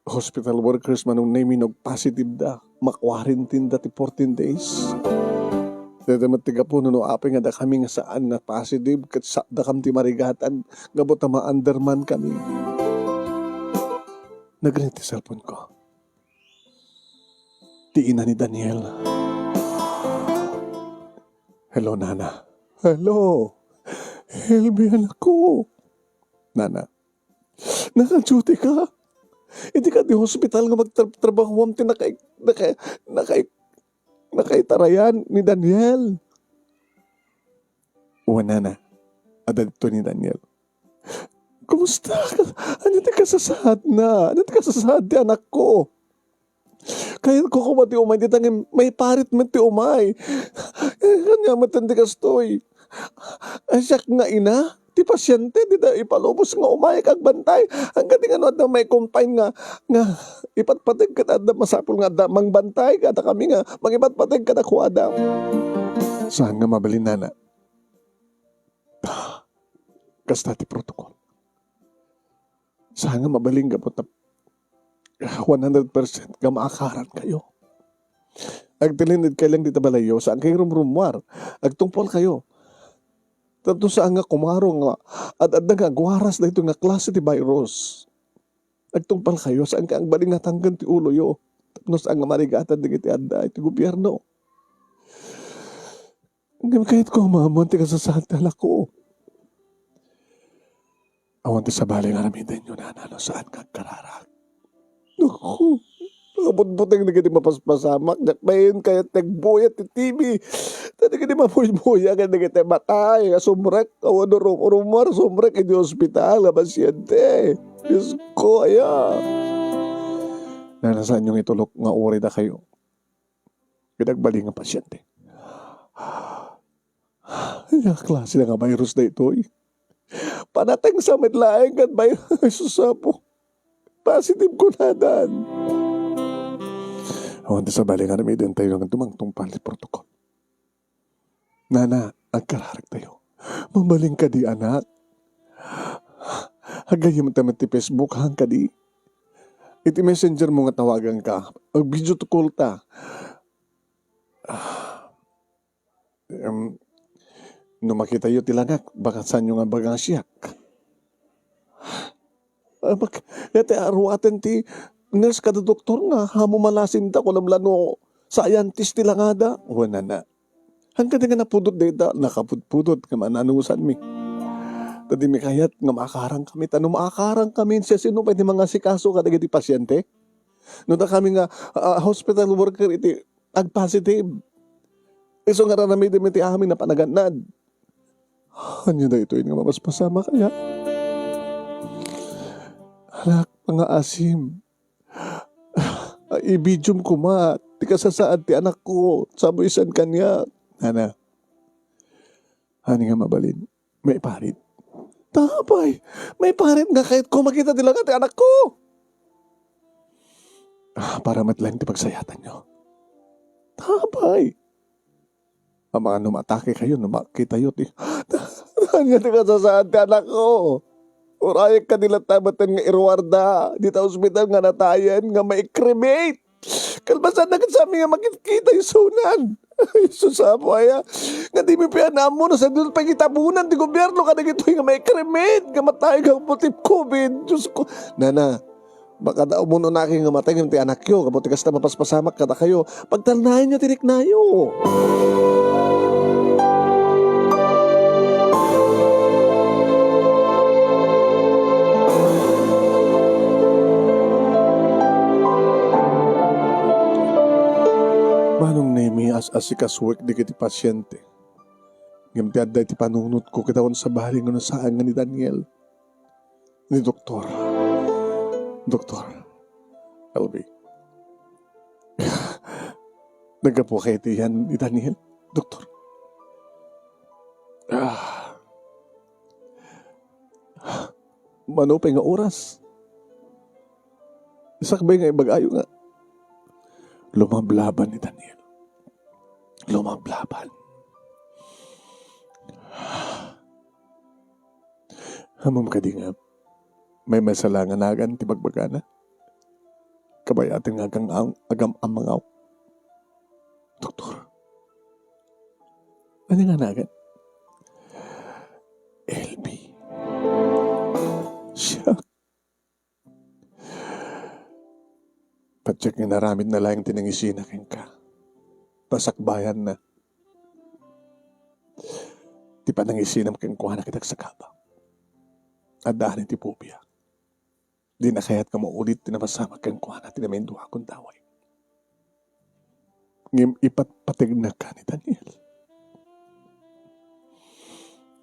hospital workers manong Nemi positive da. Makwarintin da ti 14 days. Dito matiga po no apay nga da kami nga saan na positive kat sa da kam ti marigatan gabot na ma-underman kami. Nagring ti cellphone ko. Ti ina ni Daniel. Hello, Nana. Hello. Helbi anak ko. Nana, naka-duty ka? Hindi ka di hospital nga magtrabaho ti nakaitarayan ni Daniel. Wala na. Ada dito ni Daniel. Kumusta ka? Ano ti kasasad na? Ano ti kasasad ti anak ko? Kaya ko kumati umay, di tangin, may parit man ti umay. Kanya matandi kastoy. Asyak nga ina, ti pasyente, di da ipalubos nga umay kag bantay. Hanggang nga ano, da may confine nga ipatpatig ka da masapul nga da mangbantay ka da kami nga magipatpatig ka da kuwada. Saan nga mabalin nana? Kasta ti protocol. Saan nga mabaling ka po 100% nga maakaran kayo. Agtilinid kayo lang dito balayo, saan kayo rumrumwar? Agtungpol kayo. Tanto saan nga kumaro nga, at nga guwaras na ito nga klase ti virus. Agtungpal kayo, saan ka ang baling nga tanggan ti ulo yo. Tapos saan nga marigatan din iti adda, iti gobyerno. Ngayon kahit ko mamunti ka sa santala ko. Awan ti sa baling aramidan nyo na nano saan kang kararag. Naku, nakabutbuteng na kiti mapaspasamak. Nakbayin kaya tegbuyat ti TV. Tadi ka di mamuy-muya ka na kita matay. Sumrek, kawan rumor, sumrek di ospital, nga pasyente. Diyos ko, aya. Nasaan yung itulok nga uri na kayo? Pinagbali nga pasyente. Ay, klase na nga virus na ito eh. Panateng sa midlaeng kan virus. Susapo. Positive ko na dan. Awan sa bali nga namin din tayo ng tumangtong pali protocol. Nana, agkararag tayo. Mamaling ka di anak. Hagayam tamat ti Facebook hang ka di. Iti messenger mo nga tawagan ka. Ag video to call ta. No makita yu tilangak, baka saan yung nga bagang siyak. Yate arwaten ti nurse kada doktor nga, hamo malasim ta ko lamlano scientist ti langada. Wala na. Hanggang nga napudot data, nakapudpudot ka mananusan mi. Tadi mi kayat nga maakarang kami. Tanong maakarang kami siya sino pa iti mga sikaso kada iti pasyente. No na kami nga hospital worker iti ag positive. Iso nga ranami di iti amin na panaganad. Ano na ito yung mas pasama kaya? Anak, mga asim. Ibidyum ko ma. Ti kasasaad ti anak ko. Sabo isan kanya. Nana. Hani nga mabalin. May parit. Tapay. May parit nga kahit ko makita nila nga ti anak ko. Para matlang ti pagsayatan nyo. Tapay. Ang mga numatake kayo, numakita yun. Ano ti kasasaad ti anak ko? Urayak ka nila tabatan nga irwarda. Dito hospital nga natayan nga mai-cremate. Kalbasan na sa amin nga makikita yung sunan. Ay, susabo aya. Nga di mi piyanam mo na sa doon pagitabunan di gobyerno ka na gito nga mai-cremate. Nga matay kang puti COVID. Diyos ko. Nana, baka daw mo na aking nga matay ng ti anak yo. Kabuti kas na mapaspasamak kada kayo. Pagtalnahin nyo, tinik na yo. Manong nemi as-asikaswek di kiti pasyente. Ngam ti adda iti panunot ko kitawan sa baling nga saan nga ni Daniel. Ni Doktor. Doktor. LB. Nagapo kay tiyan ni Daniel. Doktor. Manupay nga oras. Isakbay nga ibagayo nga. Lumablaban ni Daniel. Lumablaban. Hamam ka di nga. May masalangan agan ti bagbagana. Kabay ating agam amangaw. Doktor. Ano nga nagan? LB. Siya. Patsak nga naramid na lang tinangisina kin ka. Pasakbayan na. Di pa nangisinam kin kuha na kitag sakaba. Adahan ti pupia. Di na kaya't ka maulit tinapasama kin kuha na tinamenduha kong daway. Ngim ipatpatig na ka ni Daniel.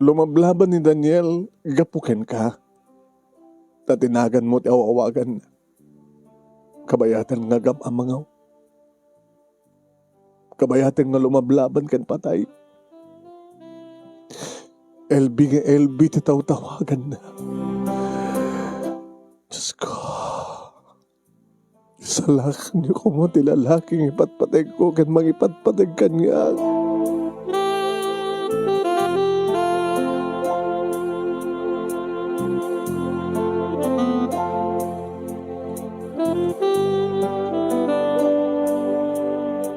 Lumablaban ni Daniel, gapukin ka. Tatinagan mo ti awawagan na. Kabayatan nga gam amangaw. Kabayatan nga lumablaban kan patay. LB nga LB titaw-tawagan na. Diyos ko. Salak niyo ko mo ti lalaking ipatpatag ko kan mangipatpatag kanya.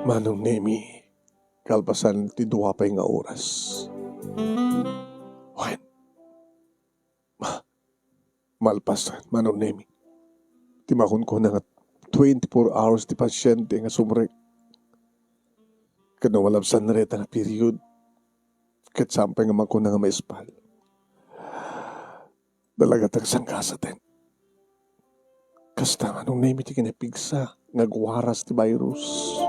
Manong Nemi, kalpasan ti duwa pa'y nga oras. Wen, malpasan, Manong Nemi. Timakon ko na nga 24 hours ti pasyente nga sumrek. Kano walabsan na reta nga period. Kat sampay nga mako na nga maispal. Dalaga tag sangkasaten. Kasta Manong Nemi ti kinapigsa nga guwaras ti virus.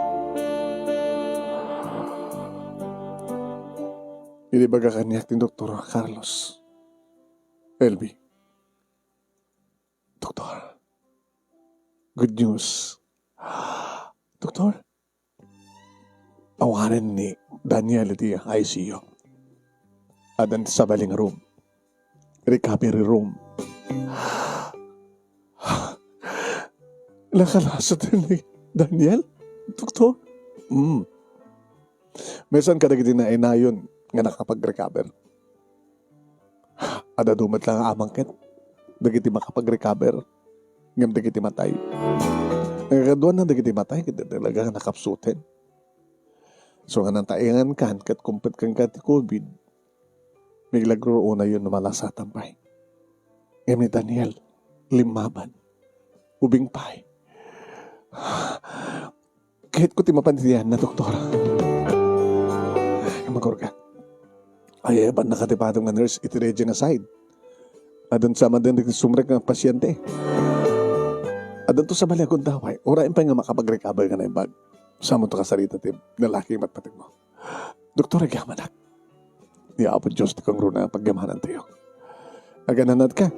Hindi baga kanyak ni Dr. Carlos. LB, Doktor, good news. Doktor, awanan ni Daniel iti ICU. Adan sa baling room. Recovery room. Nakalasot ni Daniel? Doktor? Mesan ka dagiti na inayon nga nakapag-recover. Ada dumat lang amangket. Dagiti makapag-recover. Ngam dagiti matay. Nagkaduan na dagiti matay. Kita talaga nakapsutin. So nga nang taingan kan kat kumpet kang kat COVID. May lagro una yun na malasatan pa. Ngam ni Daniel. Limaban. Ubing pay. Kahit ko timapantiyan na doktor. Magor ka. Ay, ba't nakatipatong nga nurse itiredya nga side? Adon sama din sumrek ng pasyente. Adon to sa bali akong daway. Orain pa nga makapag-recover ka na yung bag. Sama to kasarita tim. Lalaki matpatig mo. Doktor, agamanak. Iya po Diyos ti kang runa paggamanan tayo. Agananat ka.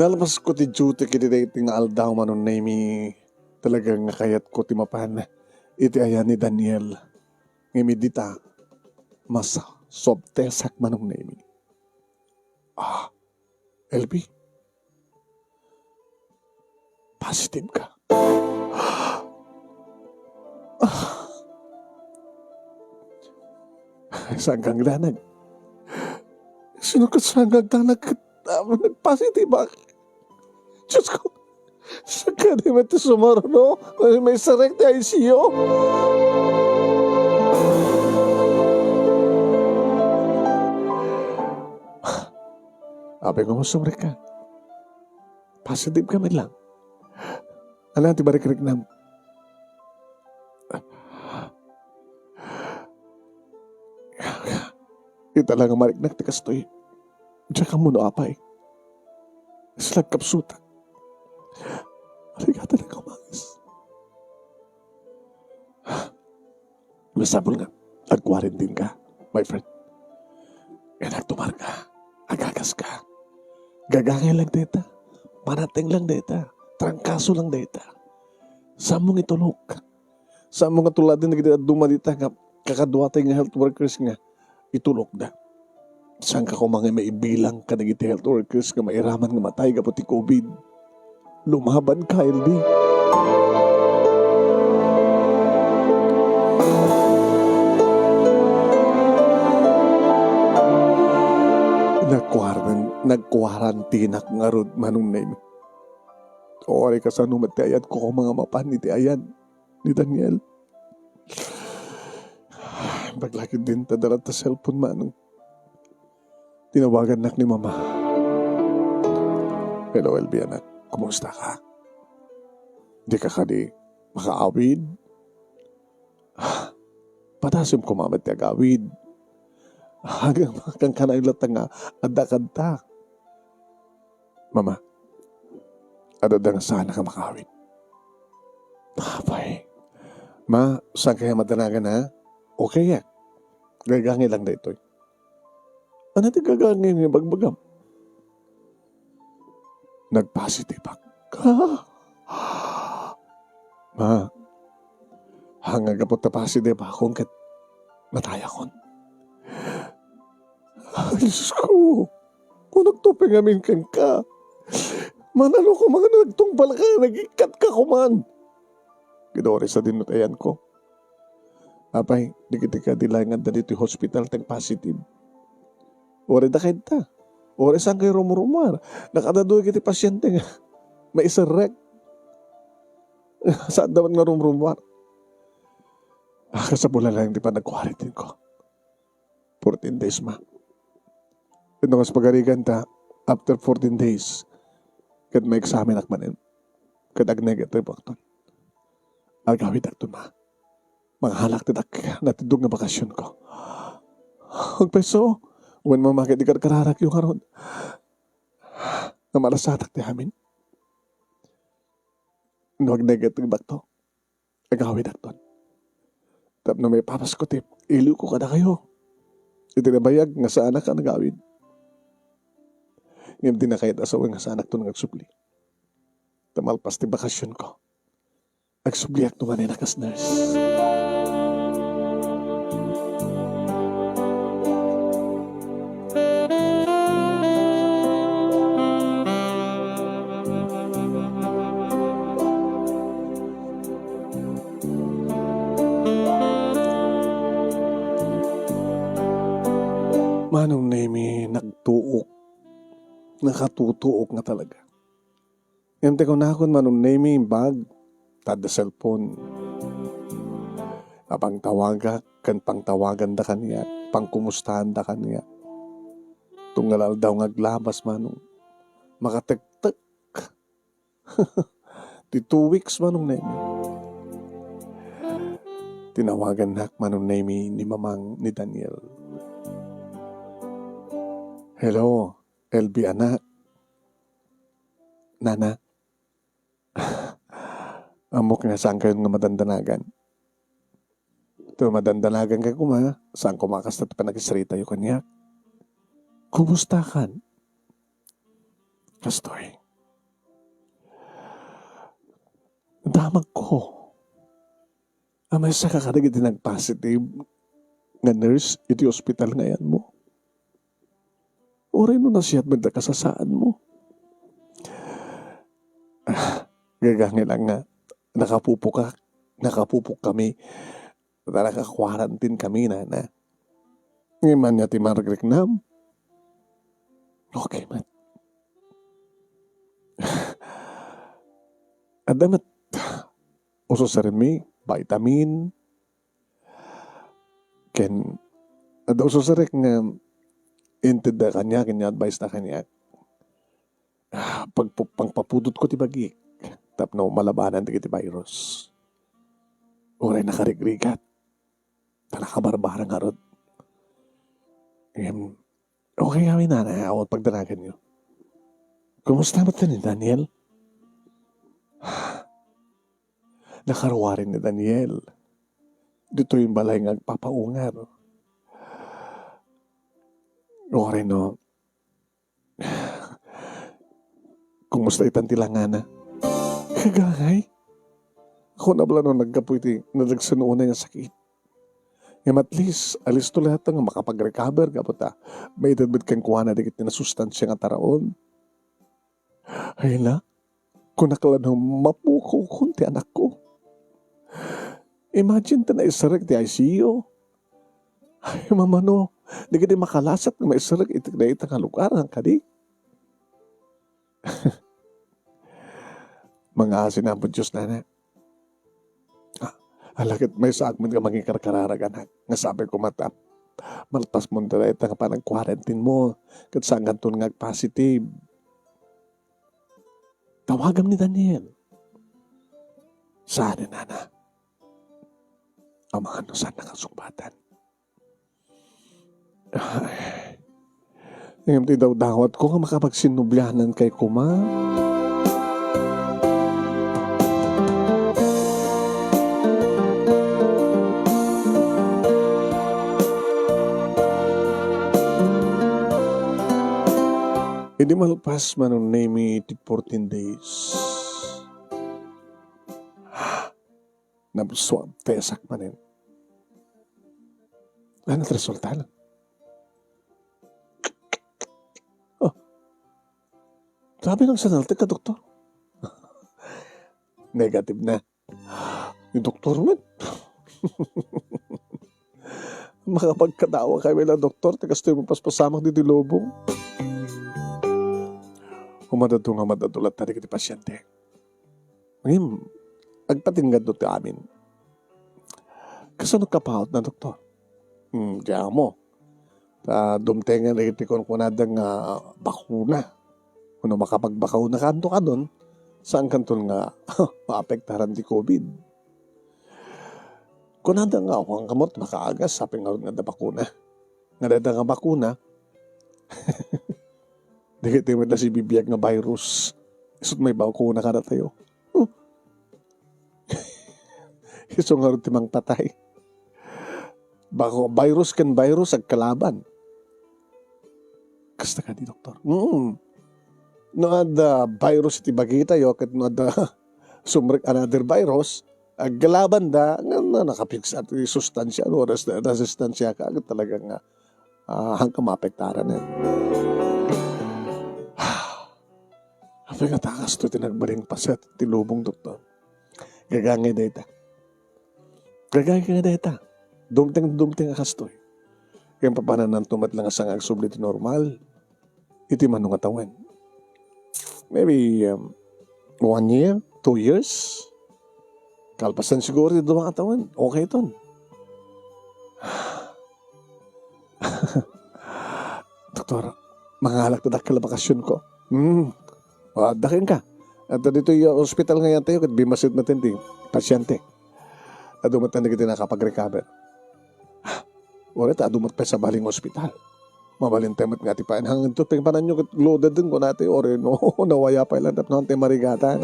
Nalabas ko ti duty kiti nga aldaw manon na imi talagang kayat ko ti mapan. Iti ayan ni Daniel. Ngimidita. Mas sobtesak manong na imi. LB. Positive ka. Sanggang danag. Sino ka sanggang danag? Nag-positive ba? Diyos ko. Saan ka naman ito sumaro, no? May sarek na ICU. Abe ko mo sumrek ka. Positive ka man lang. Alam, tibarik-rik na. Ita lang ang mariknak ti kastoy. Diyan ka muna apay. Slag kapsuta. Aligata na kumangis. Masabol nga. Nag-quarantine ka, my friend. Kaya nagtumar ka. Agagas ka. Gagangay lang data. Manating lang data. Trangkaso lang data. Samong itulog. Samong nga tulad din na dumadita nga kakaduatay nga health workers nga itulog na. Saan ka kung mga maibilang ka nagiti health workers nga mairaman nga matay ka pati COVID. Lumaban ka, LB. Nagkwarantinak nga rod manong na imi. Ori ka sa numati ayan ko kung mga mapan iti ayan ni Daniel. Baglakid din tadalat ta cellphone manong. Tinawagan nak ni mama. Hello, LB anak. Kumusta ka? Di ka di makaawid? Patasim ko mamat ti agawid. Hagang makang kanailat nga adakad-ta. Mama, adadang sana ka makawid. Tapay. Ma, saan kaya madanagan ha? Okay ya. Gagangin lang na ito. Ano ti gagangin yung bagbagam? Nag-positive ka. Ma, hanggang kapot na positive akong kat mataya kon. Ay, Diyos ko. Kung nagtuping amin kan ka, manalo ko mga nagtungpal ka, nagikat ka kuman. Gidori sa dinutayan ko. Apay, dikit-dikit dilangan na dito hospital tang positive. Ore da kita. Ore saan kayo rumurumar. Nakadadoy kiti pasyente nga. May isarek. Saan dapat nga rumurumar. Kasapula lang di pa nag-quarantine ko. 14 days ma. Ito nga sa pagarigan ta, after 14 days, kat may examen akmanin. Kat ag-negative akton. Agawid akton ma. Mga halak tidak natidog nga bakasyon ko. Magpeso, when mamakit di kararak yung karon. Na malasatak ti amin. Nag-negative akto. Agawid akton. Tapno may papas ko tip, iliw ko kada kayo. Itinabayag nga sa anak ka nagawid. Ngayon din na kahit asawa nga sa anak to nagsupli. Tamalpas ti bakasyon ko. Agsubliak to manay nakas nurse. Manong Nemi nagtuok. Nakatutuok na talaga. Ngayon ko na ako manong Nemi bag. Tada cellphone. Apang tawaga, kan pangtawagan da kaniya, pangkumustahan da kaniya. Tunggalal daw ngaglabas manong. Makatek-tek. Di 2 weeks manong Nemi. Tinawagan na manong Nemi ni mamang ni Daniel. Hello, LB anak. Nana. Amok nga saan kayo nga madandanagan. Ito madandanagan kayo kuma. Saan kumakas na panagisarita yung kanya. Kumusta kan? Kastoy. Damag ko. Amay sa kakadagit din nag-positive nga nurse iti hospital ngayon mo. Oray no na siya't magdakasasaan mo. Gagangin lang nga. Nakapupok kami. Nakaka-quarantine kami na. Ngayon man niya ti Margaret Nam. Okay man. Adamat. Uso sa rin mi. Vitamin. Ken. Uso sa rin nga. Inted na kanya advice na kanya. Pagpapudot ko ti bagi. Tapno malabanan ti virus. Uray nakarigrigat. Talakabarbarang harod. Okay kami na awat pagdanagan nyo. Kumusta ba ni Daniel? Nakaruwarin ni Daniel. Dito yung balay nga papaungar. Okay no. Kumusta itan tilangana? Kagangay. Ako na bala no nagkapoy ti nagsunoon na yung sakit. Ngayon at least, alis to lahat nga makapag-recover kapot may idadbid kang kuha na dikit na sustansya nga taraon. Ay na, kung nakalanong mapuko kunti anak ko. Imagine ta na isarag ti ICU. Ay mamano, di ka di makalasat na maisarag itik na itang lugar ang kadi. Mga asin na po Diyos na. Alakit may saagman ka maging karkararagan nga sabi ko matap. Malpas mo na itang panang quarantine mo. Kat saan ganton nga positive. Tawagam ni Daniel. Saan na. Ang mga ano saan nakasumbatan. Ay. Ngayon ti daw dawat ko nga makapagsinubyanan kay kuma. Hindi malpas man ang name ti 14 days. Nabuswab tesak manin. Ano resulta lang? Sabi ng sanalte ka, doktor. Negative na. Yung doktor man. Makapagkatawa kayo na doktor. Tagas ito yung paspasamak dito lobong. Umadado nga madadulat na rin kiti pasyente. Ngayon, agpatinggan doon amin. Kasanong kapahot na doktor? Kaya mo. Dumtengan rin kiti kunadang bakuna. Kung makapagbakaw na kanto ka doon, saan kanton nga maapektaran di COVID. Kung nada nga ako ang kamot, makaagas, sabi nga nga da bakuna. Nga da nga bakuna, dikit mo na si bibiyag nga virus. Isot may bakuna ka na tayo. Iso nga rin timang patay. Bako virus kan virus ag kalaban. Kasta ka di doktor. No ada virus iti bagita yo ket no ada sumrek another virus ag kalaban da nga nakapix at sustansya no resistensya ka agad talaga nga hanggang maapektaran eh. Apay nga takas to tinagbaling pasat tilubong doktor. Gagangay data. Gagangay data. Dumting akastoy. Kaya papanan tumat lang asang agsublit normal. Iti manong atawan. Maybe 1 year, 2 years. Kalpasan siguro ito mga atawan. Okay ton. Doktor, mangalak na dakil bakasyon ko. Dakin ka. At dito yung hospital ngayon tayo, kat bimasit natin di pasyente. Adumat na kita nakapag-recover. Ulit, adumat pa sa baling hospital. Mabalin temat nga ti pain. Hanggang ito, pingpanan nyo loaded din ko natin. Ore, no, nawaya pa ilan. Tapos natin marigatan.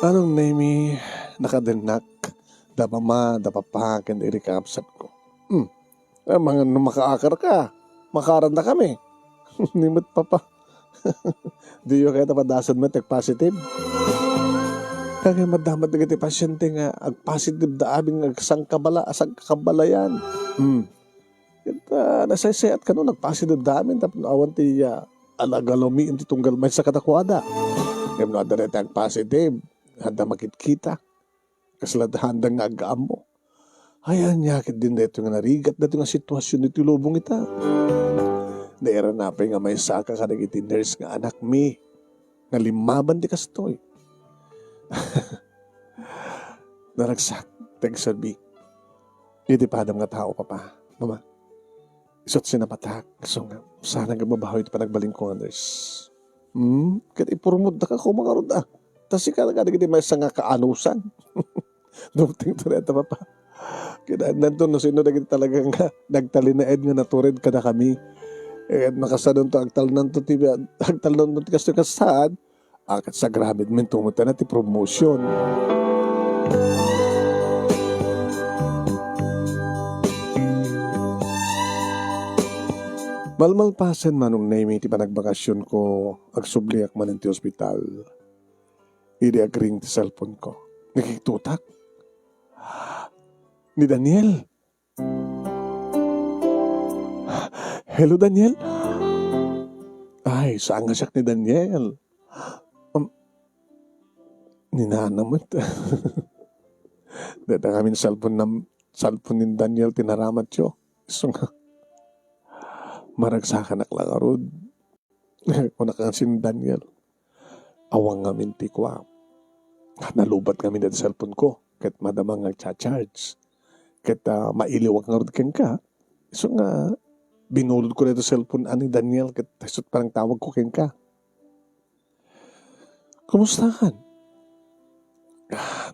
Anong name nakadenak? Dapama, dapapa, kanda irikapsat ko. Mga makaakar ka. Makaran na kami. Nimot pa pa. Di yung kaya tapadasan mo, positive. Kaya madamat na kiti pasyente nga, ag-positive da abing asang kabalayan. Nasaysayat ka no, nag-positive da amin, tapos awan ti alagalomi, ti tunggal may sa katakwada. Kaya mo nadarete ang positive, handa makit-kita. Kasalat handang nga agaam mo. Ayan, yakit din dito nga narigat dito nga sitwasyon nito lubong ita. Naira na pa nga may saka ka nag-iti nurse nga anak mi. Nga limaban di kastoy. Naragsak, tagsabi. Iti padam nga tao pa pa. Mama, isot sinapatak. So nga, sana nga mabahoy iti panagbaling ko nga nurse. Kaya ipurumod na ka kumangarod ah. Tas ika na nag-iti may nga kaanusan. Dumating to na ito pa pa. Kaya nandun no sino naging talagang nagtalinaed nga naturid ka na kami. Eh, nakasadon to, agtalnan to kasi kasad, akat sa gramid men tumuta na ti promotion. Malmalpasan manong name ti panagbakasyon ko, agsubliak man ti ospital. Hindi agring ti cellphone ko. Nakikitutak. Ni Daniel. Hello, Daniel? Ay, saan nga siya ni Daniel? Ninanamot. Dada kami cellphone ni Daniel tinaramat siyo. So nga, maragsakan naklakarod. Kung nakakansin ni Daniel, awang ngamin tikwa. Nalubat kami na cellphone ko. Kat madamang nag-charge. Kat mailiwag nga rod kang ka. So nga, binulod ko na ito cellphone ani Daniel kat tasot parang tawag ko keng ka. Kumusta kan?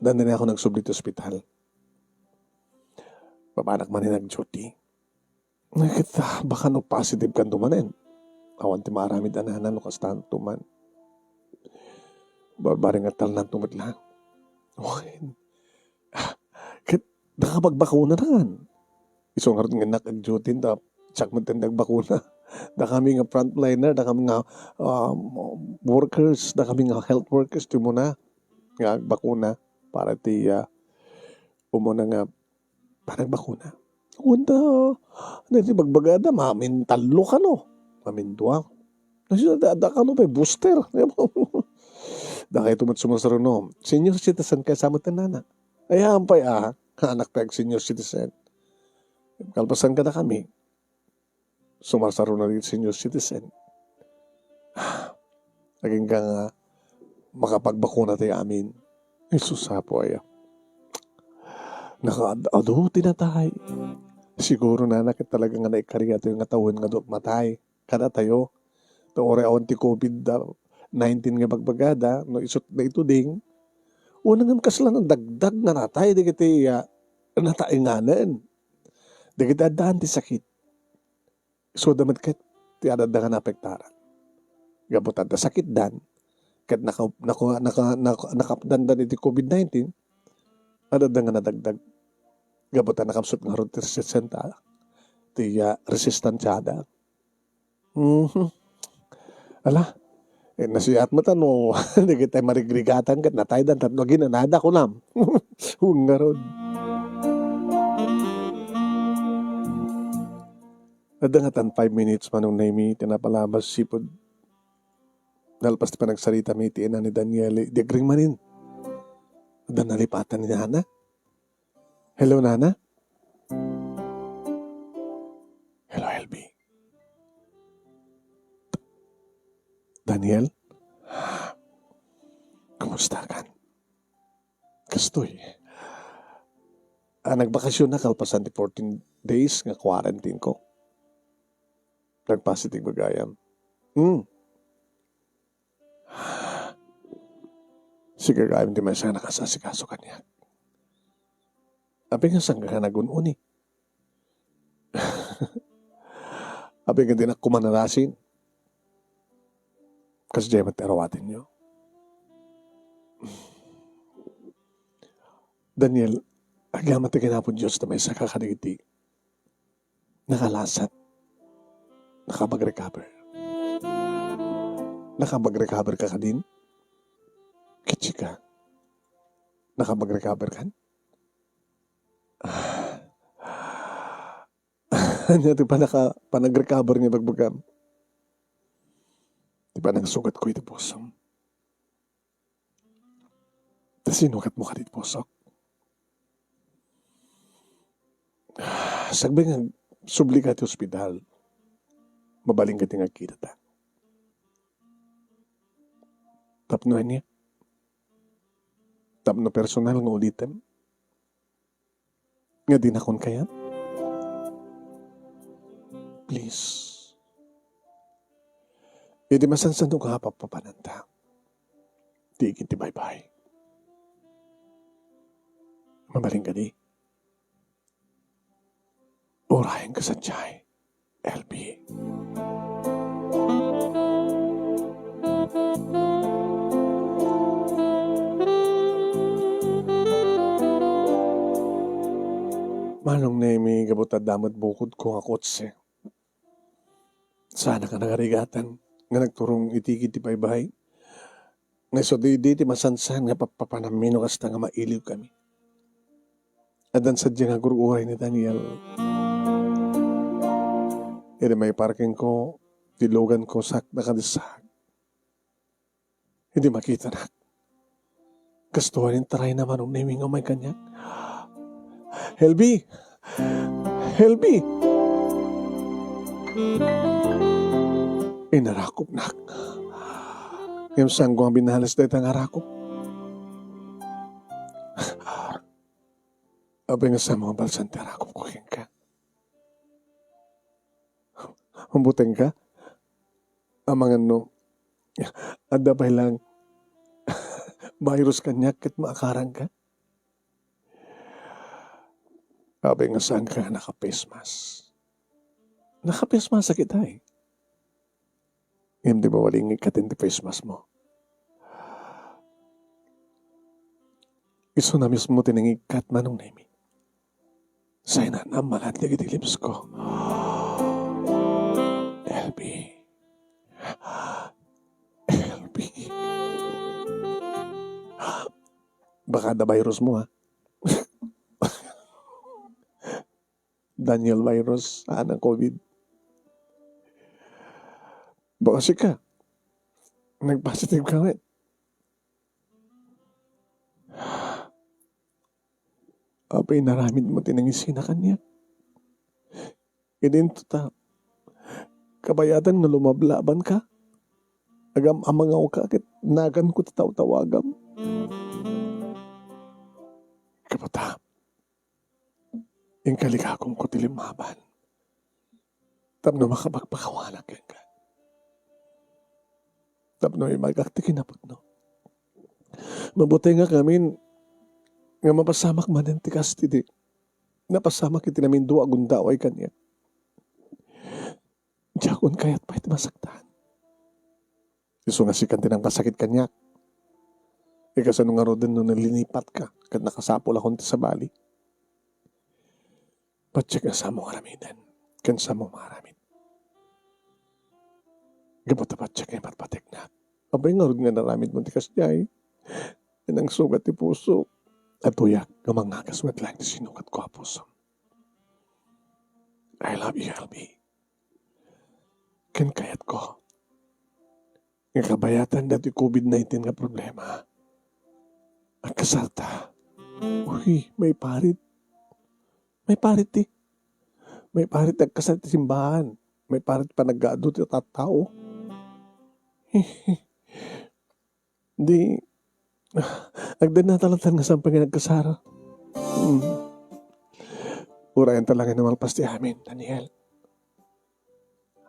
Dandan ako nagsublit ospital. Papanak man nag-duty. Nakita, baka no positive kan tumanin. Awan ti maramid anahanan no kastan tuman. Barbaring at talnan tumatlang. Okay. Kat nakapagbakuna na kan. Isong harot nga nag-duty na tsak matindag bakuna. Da kami nga frontliner, da kami nga workers, da kami nga health workers, di mo na nga bakuna para ti umuna nga parang bakuna. Wanda, nati bagbagada, mamin talo ka no. Mamin duwa. Da ka no, may booster. Da kayo tumat sumasaro no. Senior citizen kaya sa matanana. Ay hampay anak pa senior citizen. Kalpasan ka na kami. Sumasaro na rin senior citizen. Naging ka makapagbakuna tayo amin. Jesus po ay nakaado tinatay. Siguro na nakit talaga nga naikariya ito yung katawan nga doon matay. Kada tayo. Ito ore awan ti COVID-19 nga bagbagada. No isot na ito ding. Unang kaslan ng dagdag na natay. Di kiti natainganan. Di kiti adaan ti sakit. So damat kat ti adad na apektaran. Gabutan ta sakit dan. ket nakapdandan iti COVID-19, ada nga nadagdag. Gabutan nakapsot nga ron 60 tiya resistansyada. Ala, nasiyat mo tano, hindi kita marigrigatan kat natay dan tatlo ginanada ko nam. Huwag nga ron. Nadangatan 5 minutes manong naimi, tinapalabas sipod. Nalpas pa nagsarita may tiinan ni Daniel, di agring manin. Dan nalipatan ni Nana. Hello, Nana? Hello, LB. Daniel? Kumusta kan? Kastoy. Nagbakasyon na kalpasan di 14 days nga quarantine ko. Nagpositive bagayam. Sige gayam di man siya nakasasikaso kanya. Abi nga saan ka nagununi? Abi nga di na kumanarasin. Kasi diya materawatin nyo. Daniel, agamat na kinapon Diyos na may sa kakadigiti. Nakalasat. Nakapag-recover. Nakapag-recover ka din? Kitsi ka. Nakapag-recover ka? Ano ito pa nag-recover niya bagbagam? Di ba nang sugat ko ito posong? Tapos sinukat mo ka dito posok? Sabi nga, subli ka ito ospital. Mabaling ka tinga kita ta. Tapno niya. Tapno personal nga ulitin. Nga dinakon kaya? Please. Hindi masansan nung kapapapananta. Di ikiti bye-bye. Mabaling ka di. Orahin ka sa tiyay, LB. Manong na may gabutad damat bukod ko nga kotse. Sana ka nagarigatan nga nagturong itigid ti bye-bye. Nga so di masansan nga papapanamino kasta nga mailiw kami. Adan sadya nga guruuray ni Daniel. Ede may parking ko, tilogan ko sak nakadisag. Hindi makita na. Kastuhan yung taray naman ang naming o may kanya. Helby! Helby! Inarakop na. Yung saan ko ang binahalas dahil ang arakop. Abay nga sa mga balsan tarakop ko ka. Humbutin ka? Amangan no. Ada ba lang virus kanyak at maakarang ka? Abay nga saan ka naka-face mask? Naka-face mask sa kita eh. Hindi ba waling ikatin di face mask mo? Iso na mismo tinangikat manong nemi. Sa'yo na namalat lagi di lips ko. LB. LB. Baka da virus mo ha. Daniel virus, anang COVID. Baka ka. Nag-positive ka ngayon. Apay naramid mo tinangisin na kanya. Idin ta. Kabayatan na lumablaban ka. Agam amangaw ka kit nagan ko tataw-tawagam. Kapata. Yung kalikakong ko tilimaban. Tapno makapagpakawanak yan ka. Tapno yung magaktikin na pagno. Mabuti nga kami nga mapasamak man ang tikas titi. Napasamak iti namin duwa gundaway kanya. Diyakon kaya't pa'y masaktan. Iso nga sikan tinang pasakit kanyak. Kasano nga ro din nung nalinipat ka. Kat nakasapol akong sa bali. Patsik nga sa mo karamidan. Kan sa mo maramid. Gabot na patsik nga patpatik na. Abay nga ro nga naramid mo ti kasjay. Yan ang sugat ti puso. At tuyak nga mga kaswat lang ti sinukat ko puso. I love you, LB. Kan kayat ko. Nga kabayatan dati COVID-19 nga problema. At kasalta. Uy, may parit. May parit eh. May parit ang kasal ti simbahan. May parit pa nag-gaado ti tatao. Di, agdan na talatan nga sampang nagkasara. Urayan talaga na malpas ti amin, Daniel.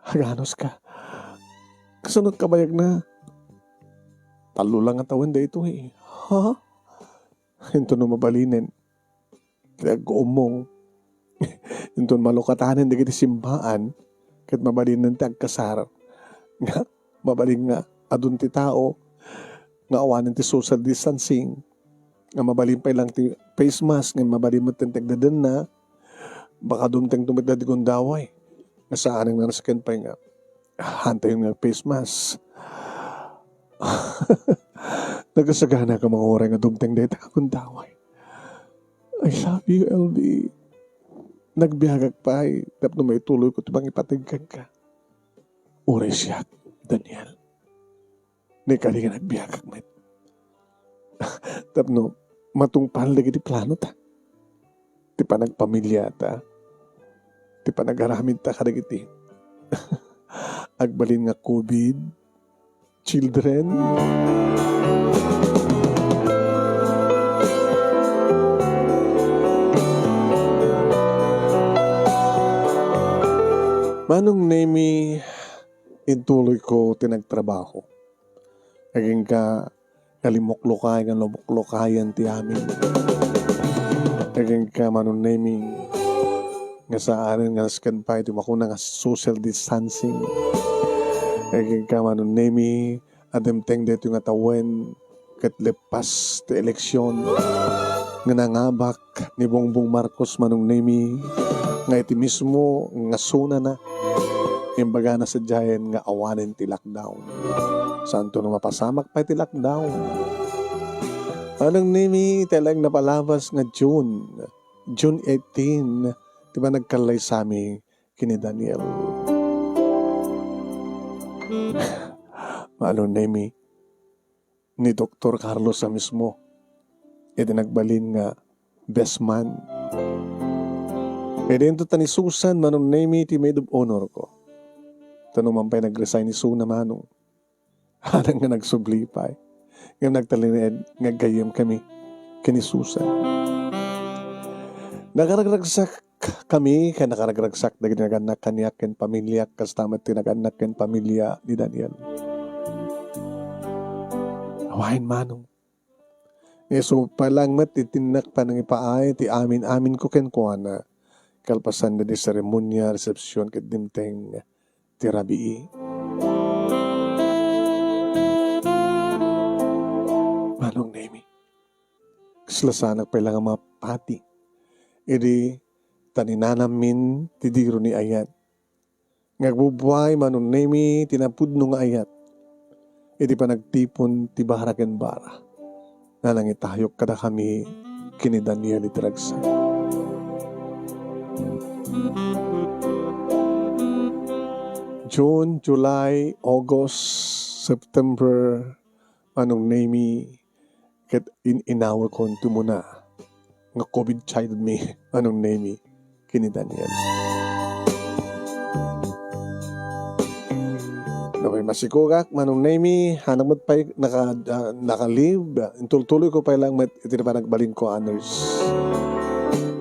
Haganos ka. Kasunod kabayag na. Talo lang ang tawan da ito eh. Ha? Hinto no mabalinin. Kaya umong. Hinto malukatanin di kiti simbaan. Kahit mabalinin ti agkasar. Nga, mabaling nga adun ti tao. Nga awanin ti social distancing. Nga mabalin pa lang ti face mask. Nga mabalin mo tintigdadan na. Baka dumteng tumitad di kundaway. Nga saan nga nasakin pa nga. Hantay yung nga face mask. Nagasagana ka mga oras nga dumteng dahil akong daway. I love you, LB. Nagbihagag pa ay tapno may tuloy ko tibang ipatigkag ka. Oras siya, Daniel. Di ka di ka nagbihagag, mate. Tapno, matungpal lagi di plano ta. Di pa nagpamilya ta. Di pa nagaramid ta kadagiti. Agbalin nga COVID. Children. Manong nemi intuloy ko tinagtrabaho. Naging ka kalimuklukay, nga lumuklukayan ti amin. Naging ka manong nemi nga saan nga skan pa iti makuna nga social distancing. Naging ka manong nemi ademteng dito nga tawen kat lepas ti eleksyon nga nangabak ni Bongbong Marcos manong nemi nga iti mismo nga suna na imbaga na sa giant nga awanin ti lockdown. Santo na mapasamak pa ti lockdown. Anong nimi talang napalabas nga June 18, di ba nagkalay sa amin kini Daniel. Anong nimi ni Dr. Carlos sa mismo. Iti nagbalin nga best man. E dito tani Susan manong nimi ti maid of honor ko. Tanong man pa'y nag-resign ni Suna manong. Hanang nga nagsublipay. Nga nagtalinid nga gayam kami kini Susan. Nakaragraksak kami kaya nakaragraksak na ginaganak kaniya ken pamilya kastamat tinaganak ken pamilya ni Daniel. Awain manong. So palang matitinak pa ng ipaay ti amin ko ken kuana. Kalpasan na di seremonya, resepsyon ket dimteng ti rabii. Manong nemi. Kaslasanak pa lang ang mga pati. Iri taninanamin ti diro ni ayat. Ngagbubuhay manong nemi tinapudno nga ayat. Iri pa nagtipon ti baharaken bara. Nalangitayok kada kami kini Daniel itragsa. June, July, August, September, anong nemi, ket inawa ko muna, nga COVID child me, anong nemi, kini Daniel. Napay masikugak, manong nemi, hanamot pa naka-live, intultuloy ko pa lang, iti na pa nagbalin ko honors.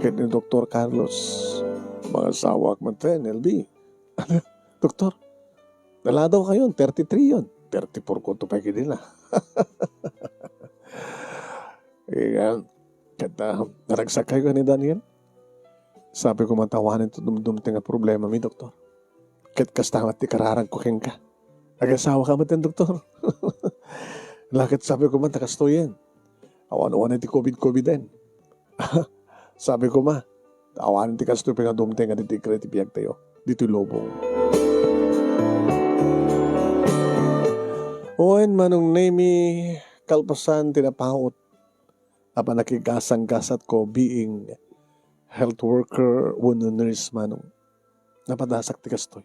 Ket ni Dr. Carlos, mga sawak man ten, LB. Doktor, dala daw kayo, 33 yun. 34 ko ito pa nila. Kaya, naragsak kayo ni Daniel. Sabi ko matawanin ito dumdum nga problema mi, doktor. Kat kastangat ti kararag ko keng ka. Nag-asawa ka man doktor. Lakit sabi ko man, takastoyan. Awan-awan ti COVID din. Sabi ko ma, awan ti kastoy pingadumteng nga di kreti biyag tayo. Dito lobong. Oen manong nemi kalpasan tinapaot. Apa nakigasang-gasat ko being health worker wano nurse manong. Napadasak ti kastoy.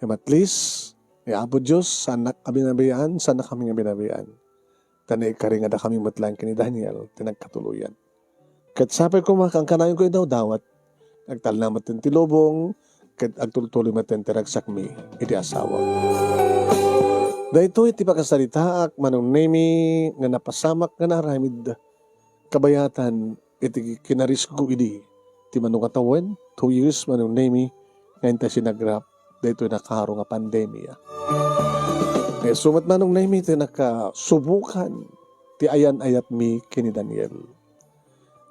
At least, Apo Diyos, sana kami nabayaan, sana kami nga binabayaan. Tanay kari nga da kami matlang kini Daniel, tinagkatuluyan. Kat sabi ko kang kanayon ko daw dawat, nagtalnamat tin tilobong, kat agtultuloy matin tiragsak mi, iti asawa. Dahito iti pagkasalitaak, manong nemi, nga napasamak nga naramid, kabayatan, iti kinarisgo idi, ti manong katawan, 2 years manong nemi, ngayon tayo sinagrap, dahito nakaro nga pandemya. Sumat manong nemi, ti nakasubukan, ti ayan-ayat mi kini Daniel.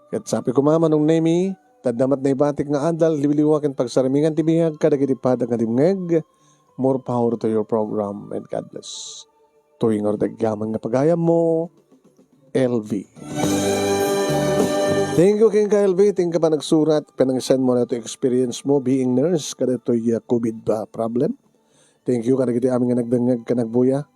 Kat sabi ko manong nemi, tadamat na ibatik nga andal, liwiliwakan pagsaramingan tibihag, kadagiti padag nga dimngeg, more power to your program and God bless. Tuwing ordagyaman nga pagayam mo, LV. Thank you, King LV. Thank you pa nagsurat, panang-send mo na ito experience mo being nurse, kada ito COVID problem. Thank you, kada kita aming nga nagdangag ka nagbuya.